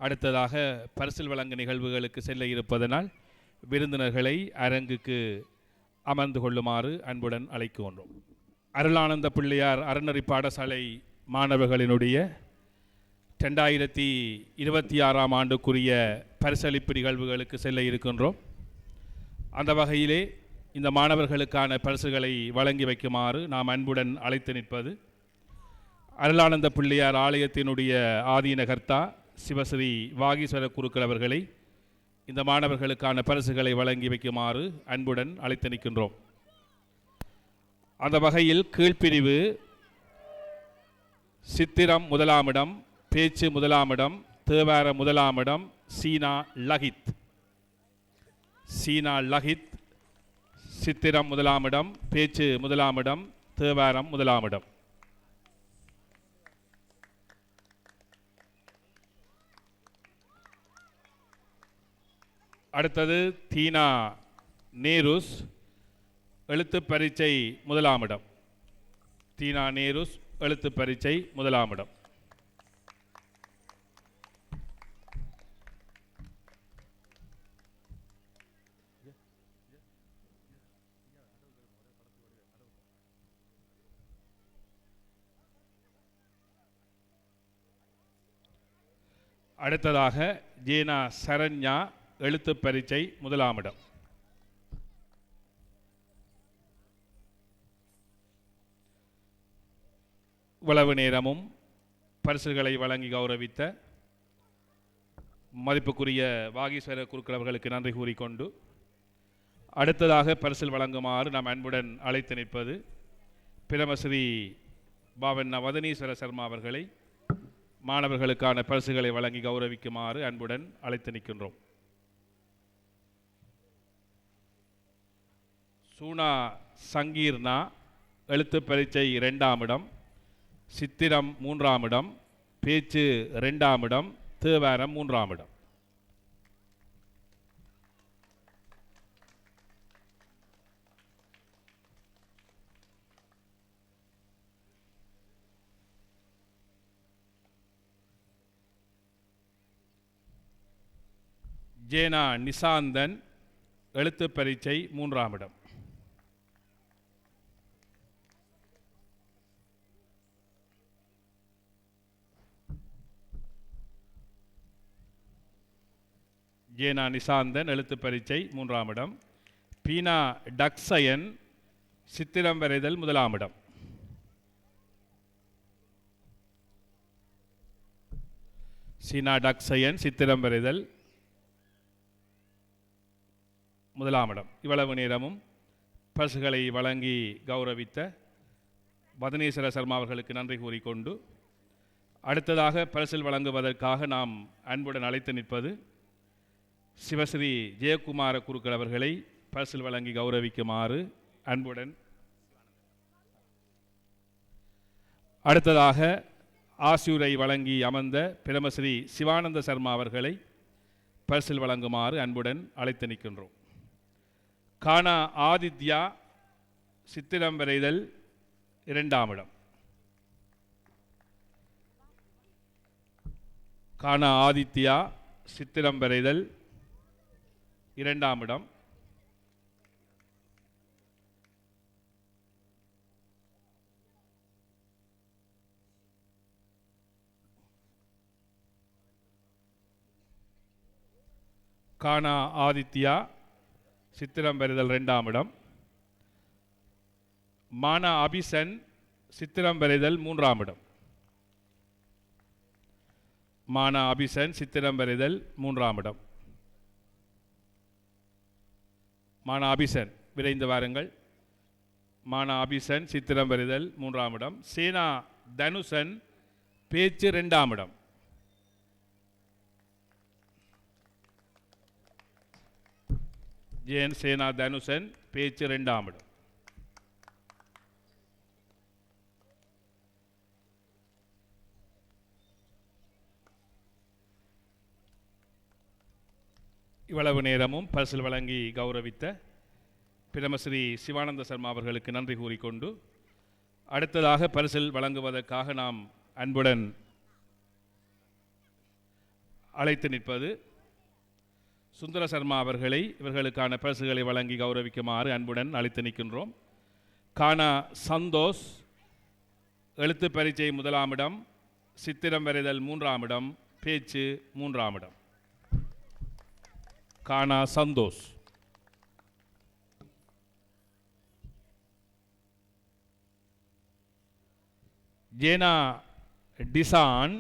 அடுத்ததாக பரிசில் வழங்கு நிகழ்வுகளுக்கு செல்ல இருப்பதனால் விருந்தினர்களை அரங்குக்கு அமர்ந்து கொள்ளுமாறு அன்புடன் அழைக்கின்றோம். அருளானந்த பிள்ளையார் அறநெறி பாடசாலை மாணவர்களினுடைய 2026ஆம் ஆண்டுக்குரிய பரிசளிப்பு நிகழ்வுகளுக்கு செல்ல இருக்கின்றோம். அந்த வகையிலே இந்த மாணவர்களுக்கான பரிசுகளை வழங்கி வைக்குமாறு நாம் அன்புடன் அழைத்து நிற்பது அருளானந்த பிள்ளையார் ஆலயத்தினுடைய ஆதீனகர்த்தா சிவஸ்ரீ வாகீஸ்வர குருக்கள் அவர்களை இந்த மாணவர்களுக்கான பரிசுகளை வழங்கி வைக்குமாறு அன்புடன் அழைத்து நிற்கின்றோம். அந்த வகையில் கீழ்ப்பிரிவு சித்திரம் முதலாமிடம், பேச்சு முதலாமிடம், தேவார முதலாமிடம் சீனா லஹித், சித்திரம் முதலாமிடம், பேச்சு முதலாமிடம், தேவாரம் முதலாமிடம். அடுத்தது தீனா நேருஸ் எழுத்து பரீட்சை முதலாமிடம். தீனா நேருஸ் எழுத்து பரீட்சை முதலாமிடம். அடுத்ததாக ஜேனா சரண்யா எழுத்து பரீட்சை முதலாமிடம். இவ்வளவு நேரமும் பரிசுகளை வழங்கி கௌரவித்த மதிப்புக்குரிய வாகீஸ்வர குருக்கள் அவர்களுக்கு நன்றி கூறிக்கொண்டு அடுத்ததாக பரிசில் வழங்குமாறு நாம் அன்புடன் அழைத்து நிற்பது பிரமஸ்ரீ பாவண்ணா வதனீஸ்வர சர்மா அவர்களை மாணவர்களுக்கான பரிசுகளை வழங்கி கௌரவிக்குமாறு அன்புடன் அழைத்து நிற்கின்றோம். சூனா சங்கீர்னா எழுத்து பரீட்சை 2ஆம் இடம், சித்திரம் 3ஆம் இடம், பேச்சு 2ஆம் இடம், தேவாரம் 3ஆம் இடம். ஜேனா நிசாந்தன் எழுத்து பரீட்சை 3ஆம் இடம். ஜேனா நிசாந்தன் எழுத்து பரீட்சை 3ஆம் இடம். பீனா டக்சயன் சித்திரம் வரைதல் 1ஆம் இடம். சீனா டக்சயன் சித்திரம் வரைதல் 1ஆம் இடம். இவ்வளவு நேரமும் பரிசுகளை வழங்கி கௌரவித்த வதனீஸ்வர சர்மா அவர்களுக்கு நன்றி கூறிக்கொண்டு அடுத்ததாக பரிசில் வழங்குவதற்காக நாம் அன்புடன் அழைத்து நிற்பது சிவஸ்ரீ ஜெயக்குமார குருக்கள் அவர்களை பரிசில் வழங்கி கௌரவிக்குமாறு அன்புடன். அடுத்ததாக ஆசியுரை வழங்கி அமர்ந்த பிரமஸ்ரீ சிவானந்த சர்மா அவர்களை பரிசில் வழங்குமாறு அன்புடன் அழைத்து நிற்கின்றோம். கானா ஆதித்யா சித்திரம் வரைதல் 2ஆம் இடம். கானா ஆதித்யா சித்திரம் வரைதல் 2ஆம் இடம். கானா ஆதித்யா சித்திரம் வரைதல் 2ஆம் இடம். மானா அபிசன் சித்திரம் வரைதல் 3ஆம் இடம். மானா அபிசன் சித்திரம் வரைதல் 3ஆம் இடம். மானா அபிசன் விரைந்து வாருங்கள். மானா அபிசன் சித்திரம் வரைதல் 3ஆம் இடம். சேனா தனுசன் பேச்சு 2ஆம் இடம். ஜெயன் சேனா தனுசன் பேச்சு 2ஆம் இடம். இவ்வளவு நேரமும் பரிசில் வழங்கி கௌரவித்த பிரமஸ்ரீ சிவானந்த சர்மா அவர்களுக்கு நன்றி கூறிக்கொண்டு அடுத்ததாக பரிசில் வழங்குவதற்காக நாம் அன்புடன் அழைத்து நிற்பது சுந்தர சர்மா அவர்களை இவர்களுக்கான பரிசுகளை வழங்கி கௌரவிக்குமாறு அன்புடன் அழைத்து நிற்கின்றோம். கானா சந்தோஷ் எழுத்து பரீட்சை 1ஆம் இடம், சித்திரம் வரைதல் 3ஆம் இடம், பேச்சு 3ஆம் இடம். கானா சந்தோஷ். ஜேனா டிசான்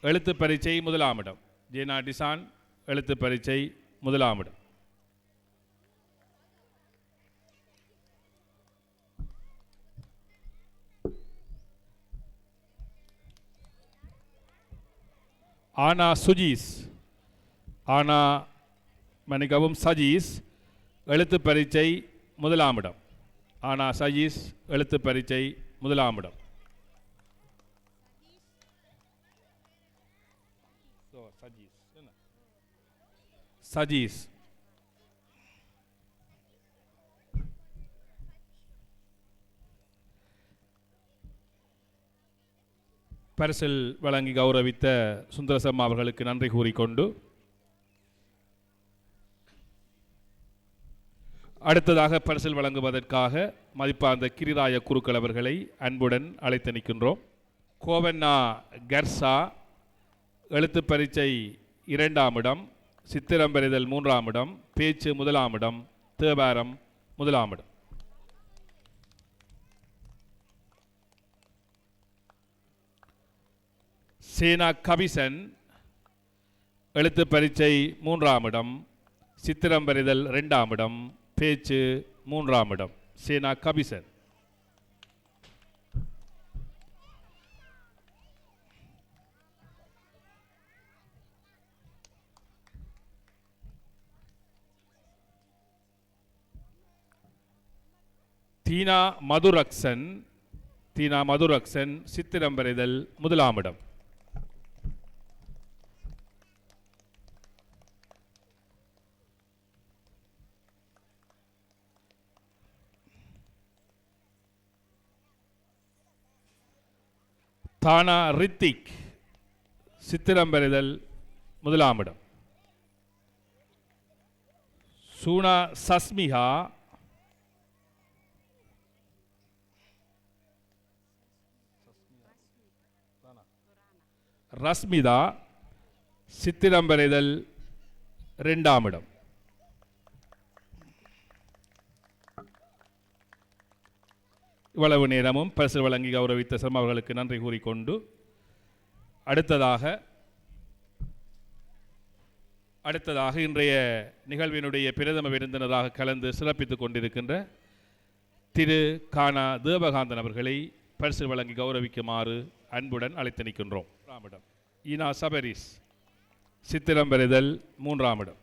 எழுத்து பரீட்சை 1ஆம் இடம். ஜேனா டிசான் எழுத்து பரீட்சை 1ஆம் இடம். ஆனா சுஜீஸ் ஆனா மன்னிக்கவும் சஜீஸ் எழுத்து பரீட்சை 1ஆம் இடம். ஆனா சஜீஸ் எழுத்து பரீட்சை 1ஆம் இடம். சஜீஸ் பரிசில் வழங்கி கௌரவித்த சுந்தரசம்மா அவர்களுக்கு நன்றி கூறிக்கொண்டு அடுத்ததாக பரிசில் வழங்குவதற்காக மதிப்பார்ந்த கிரிராய குருக்கள் அவர்களை அன்புடன் அழைத்து நிற்கின்றோம். கோவண்ணா கர்சா எழுத்து பரீட்சை 2ஆம் இடம், சித்திரம் வரைதல் 3ஆம் இடம், பேச்சு 1ஆம் இடம், தேவாரம் 1ஆம் இடம். சேனா கபிசன் எழுத்து பரீட்சை 3ஆம் இடம், சித்திரம் வரைதல் 2ஆம் இடம், பேச்சு 3ஆம் இடம். சேனா கபிசன். தீனா மதுரக்சன் சித்திரம் வரைதல் 1ஆம் இடம். தானா ரித்திக் சித்திரம் வரைதல் 1ஆம் இடம். சூனா சஸ்மிகா ரஸ்மிதா சித்திரம் வரைதல் 2ஆம் இடம். இவ்வளவு நேரமும் பரிசு வழங்கி கௌரவித்த சர்மா அவர்களுக்கு நன்றி கூறிக்கொண்டு அடுத்ததாக இன்றைய நிகழ்வினுடைய பிரதம விருந்தினராக கலந்து சிறப்பித்துக் கொண்டிருக்கின்ற திரு கானா தேவகாந்தன் அவர்களை பரிசு வழங்கி கௌரவிக்குமாறு அன்புடன் அழைத்து நிற்கின்றோம். 3ஆம் இடம். ஈனா சபரிஸ் சித்திரம் வரைதல் 3ஆம் இடம்.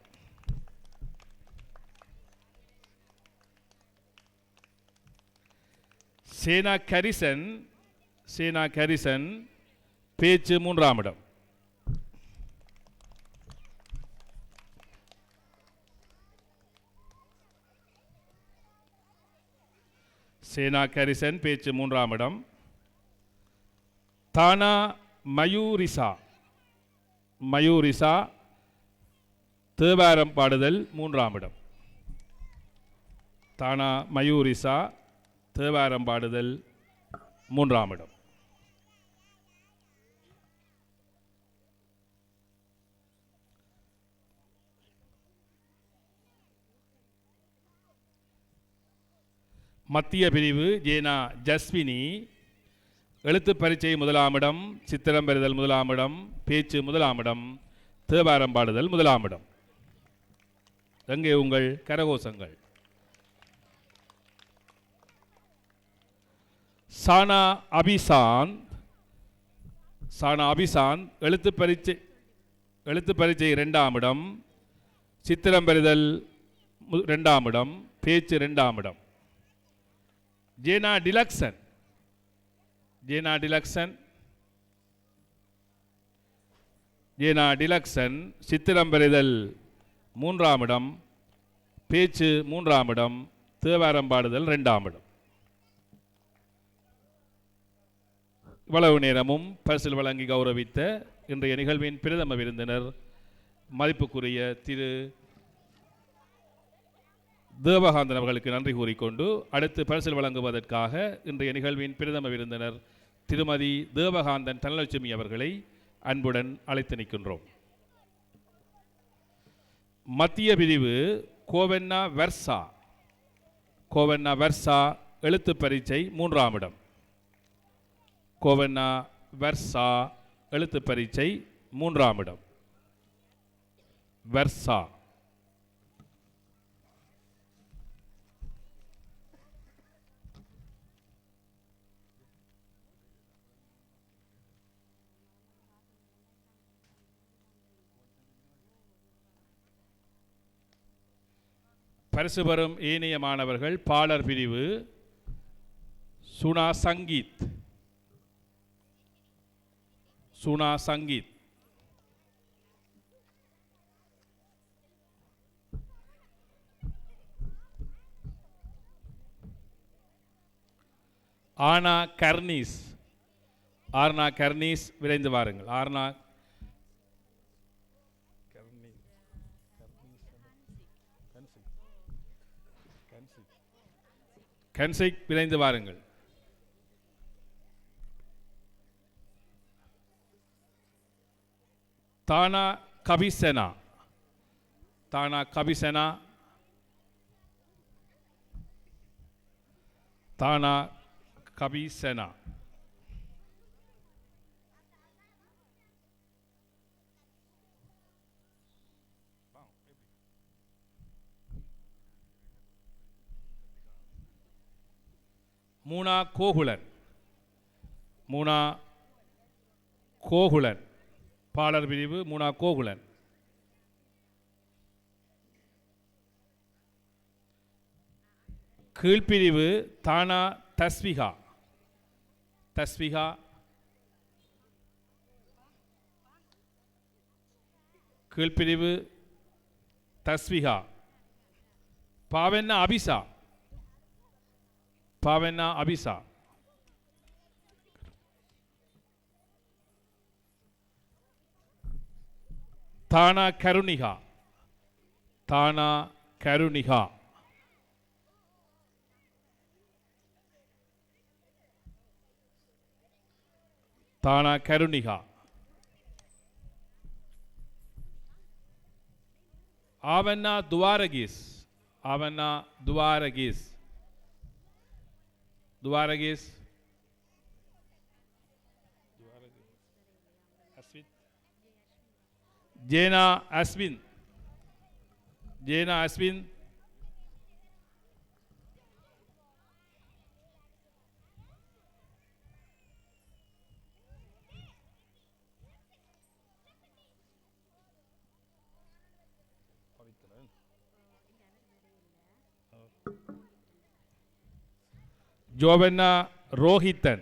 சேனா கரிசன் பேச்சு 3ஆம் இடம். சேனா கரிசன் பேச்சு 3ஆம் இடம். தானா மயூரிசா தேவாரம் பாடுதல் 3ஆம் இடம். தானா மயூரிசா தேவாரம் பாடுதல் 3ஆம் இடம். மத்திய பிரிவு ஜேனா ஜஸ்வினி எழுத்து பரீட்சை 1ஆம் இடம், சித்திரம் பெறுதல் 1ஆம் இடம், பேச்சு 1ஆம் இடம், தேவாரம் பாடுதல் 1ஆம் இடம். எங்கே உங்கள் கரகோஷங்கள்? சானா அபிசான் எழுத்து பரீட்சை 2ஆம் இடம், சித்திரம் பெறுதல் 2ஆம் இடம், பேச்சு 2ஆம் இடம். ஜேனா டிலக்சன் சித்திரம் பெறுதல் 3ஆம் இடம், பேச்சு 3ஆம் இடம், தேவாரம் பாடுதல் 2ஆம் இடம். இவ்வளவு நேரமும் பரிசில் வழங்கி கௌரவித்த இன்றைய நிகழ்வின் பிரதம விருந்தினர் மதிப்புக்குரிய திரு தேவகாந்தன் அவர்களுக்கு நன்றி கூறிக்கொண்டு அடுத்து பரிசில் வழங்குவதற்காக இன்றைய நிகழ்வின் பிரதம விருந்தினர் திருமதி தேவகாந்தன் தனலட்சுமி அவர்களை அன்புடன் அழைத்து நிற்கின்றோம். மத்திய பிரிவு கோவென்னா வெர்சா எழுத்து பரீட்சை 3ஆம் இடம். கோவென்னா வெர்சா எழுத்து பரீட்சை 3ஆம் இடம். வெர்சா பரிசு பெறும் ஏனைய மாணவர்கள் பாலர் பிரிவு சுனா சங்கீத், ஆர்னா கர்னீஸ் விரைந்து வாருங்கள். கன்சிக் விரைந்து வாருங்கள். தானா கபிசெனா மூனா கோகுலன் பாலர் பிரிவு மூனா கோகுலன். கீழ்பிரிவு தானா தஸ்விகா கீழ்பிரிவு தஸ்விகா. பாவென்னா அபிசா தானா கருணிகா ஆவன்னா துவாரகீஸ் ஜேனா அஸ்வின் ஜோவென்னா ரோஹித்தன்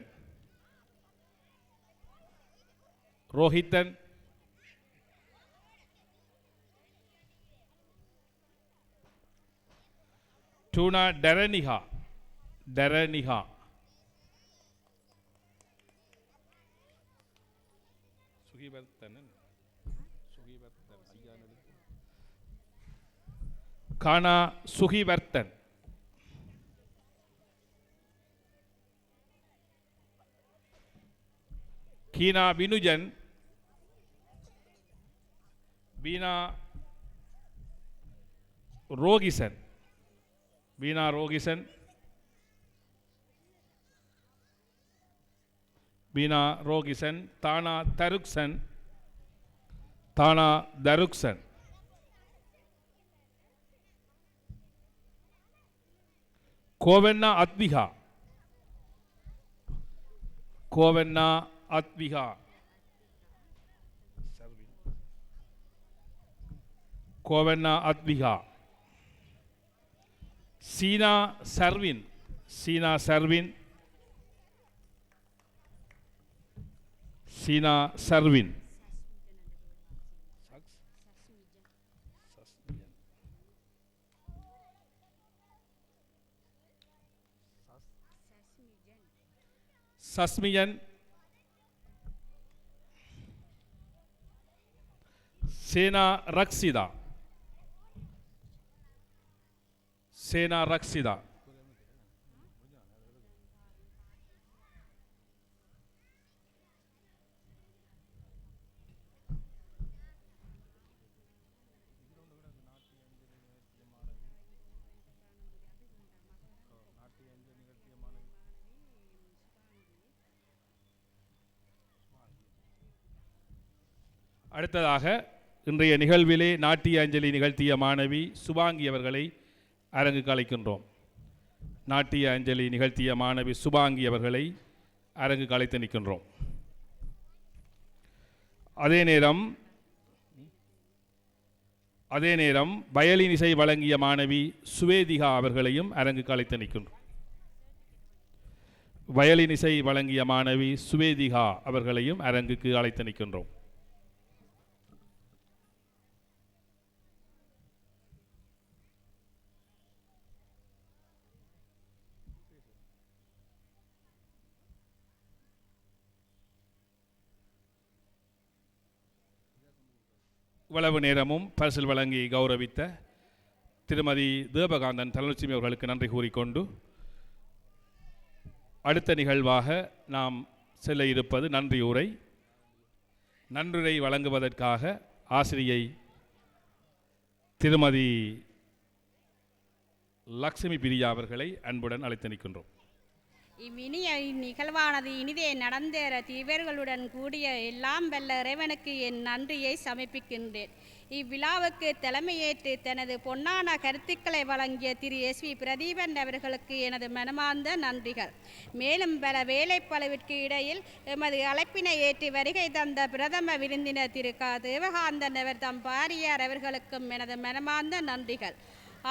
டூனா டெரனிகா டரனிகா. கானா சுகிவர்த்தன். கீனா வினுஜன். வீணா ரோகிசன். வீணா ரோகிசன். வீணா ரோகிசன். தானா தருக்சன். தானா தருக்சன். கோவென்னா அத்விகா. கோவென்னா அத்விகா. கோவென்னா அத்விகா. சீனா சர்வின். சீனா சர்வின். சீனா சர்வின். சஸ்மியன். சேனா ரக்ஷிதா. சேனா ரக்ஷிதா. அடுத்ததாக இன்றைய நிகழ்விலே நாட்டிய அஞ்சலி நிகழ்த்திய மாணவி சுபாங்கி அவர்களை அரங்குக்கு அழைக்கின்றோம். நாட்டிய அஞ்சலி நிகழ்த்திய மாணவி சுபாங்கி அவர்களை அரங்குக்கு அழைத்து நிற்கின்றோம். அதே நேரம் வயலின் இசை வழங்கிய மாணவி சுவேதிகா அவர்களையும் அரங்குக்கு அழைத்து நிற்கின்றோம். வயலின் இசை வழங்கிய மாணவி சுவேதிகா அவர்களையும் அரங்குக்கு அழைத்து நிற்கின்றோம். இவ்வளவு நேரமும் பரிசில் வழங்கி கௌரவித்த திருமதி தேவகாந்தன் தனலட்சுமி அவர்களுக்கு நன்றி கூறிக்கொண்டு அடுத்த நிகழ்வாக நாம் செல்ல இருப்பது நன்றியுரை. நன்றியை வழங்குவதற்காக ஆசிரியை திருமதி லக்ஷ்மி பிரியா அவர்களை அன்புடன் அழைத்து நிற்கின்றோம். இவ்வினிய நிகழ்வானது இனிதே நடந்தேற தீவர்களுடன் கூடிய எல்லாம் வல்ல இறைவனுக்கு என் நன்றியை சமர்ப்பிக்கின்றேன். இவ்விழாவுக்கு தலைமையேற்று தனது பொன்னான கருத்துக்களை வழங்கிய திரு எஸ்.வி. பிரதீபன் அவர்களுக்கு எனது மனமார்ந்த நன்றிகள். மேலும் பல வேலைப்பளவிற்கு இடையில் எமது அழைப்பினை ஏற்றி வருகை தந்த பிரதம விருந்தினர் திரு க. தேவகாந்தன் அவர் தம் பாரியார் அவர்களுக்கும் எனது மனமார்ந்த நன்றிகள்.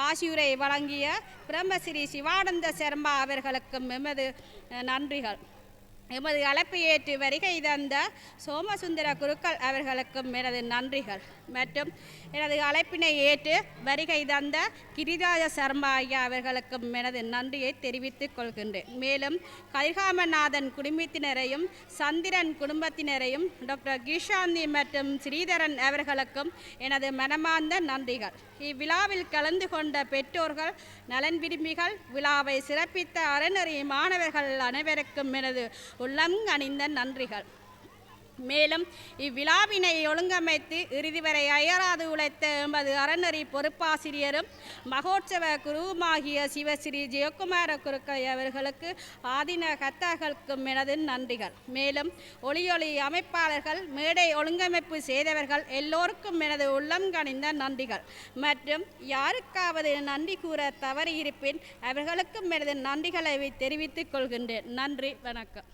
ஆசியுரை வழங்கிய பிரம்மஸ்ரீ சிவானந்த சர்மா அவர்களுக்கும் எமது நன்றிகள். எமது அழைப்பு ஏற்று வருகை தந்த சோமசுந்தர குருக்கள் அவர்களுக்கும் எனது நன்றிகள். மற்றும் எனது அழைப்பினை ஏற்று வருகை தந்த கிரிராஜ சர்மா ஐயா அவர்களுக்கும் எனது நன்றியை தெரிவித்துக் கொள்கின்றேன். மேலும் கதிர்காமநாதன் குடும்பத்தினரையும் சந்திரன் குடும்பத்தினரையும் டாக்டர் கிஷாந்தி மற்றும் ஸ்ரீதரன் அவர்களுக்கும் எனது மனமார்ந்த நன்றிகள். இவ்விழாவில் கலந்து கொண்ட பெற்றோர்கள், நலன் விரும்பிகள், விழாவை சிறப்பித்த அறநெறி மாணவர்கள் அனைவருக்கும் எனது உள்ளங்கனிந்த நன்றிகள். மேலும் இவ்விழாவினை ஒழுங்கமைத்து இறுதி வரை அயராது உழைத்த எமது அறநெறி பொறுப்பாசிரியரும் மகோற்சவ குருவுமாகிய சிவஸ்ரீ ஜெயக்குமார குருக்கள் அவர்களுக்கு ஆதீன கர்த்தாக்களுக்கும் எனது நன்றிகள். மேலும் ஒளியொலி அமைப்பாளர்கள், மேடை ஒழுங்கமைப்பு செய்தவர்கள் எல்லோருக்கும் எனது உள்ளம் கனிந்த நன்றிகள். மற்றும் யாருக்காவது நன்றி கூற தவறி இருப்பின் அவர்களுக்கும் எனது நன்றிகளை தெரிவித்துக் கொள்கின்றேன். நன்றி, வணக்கம்.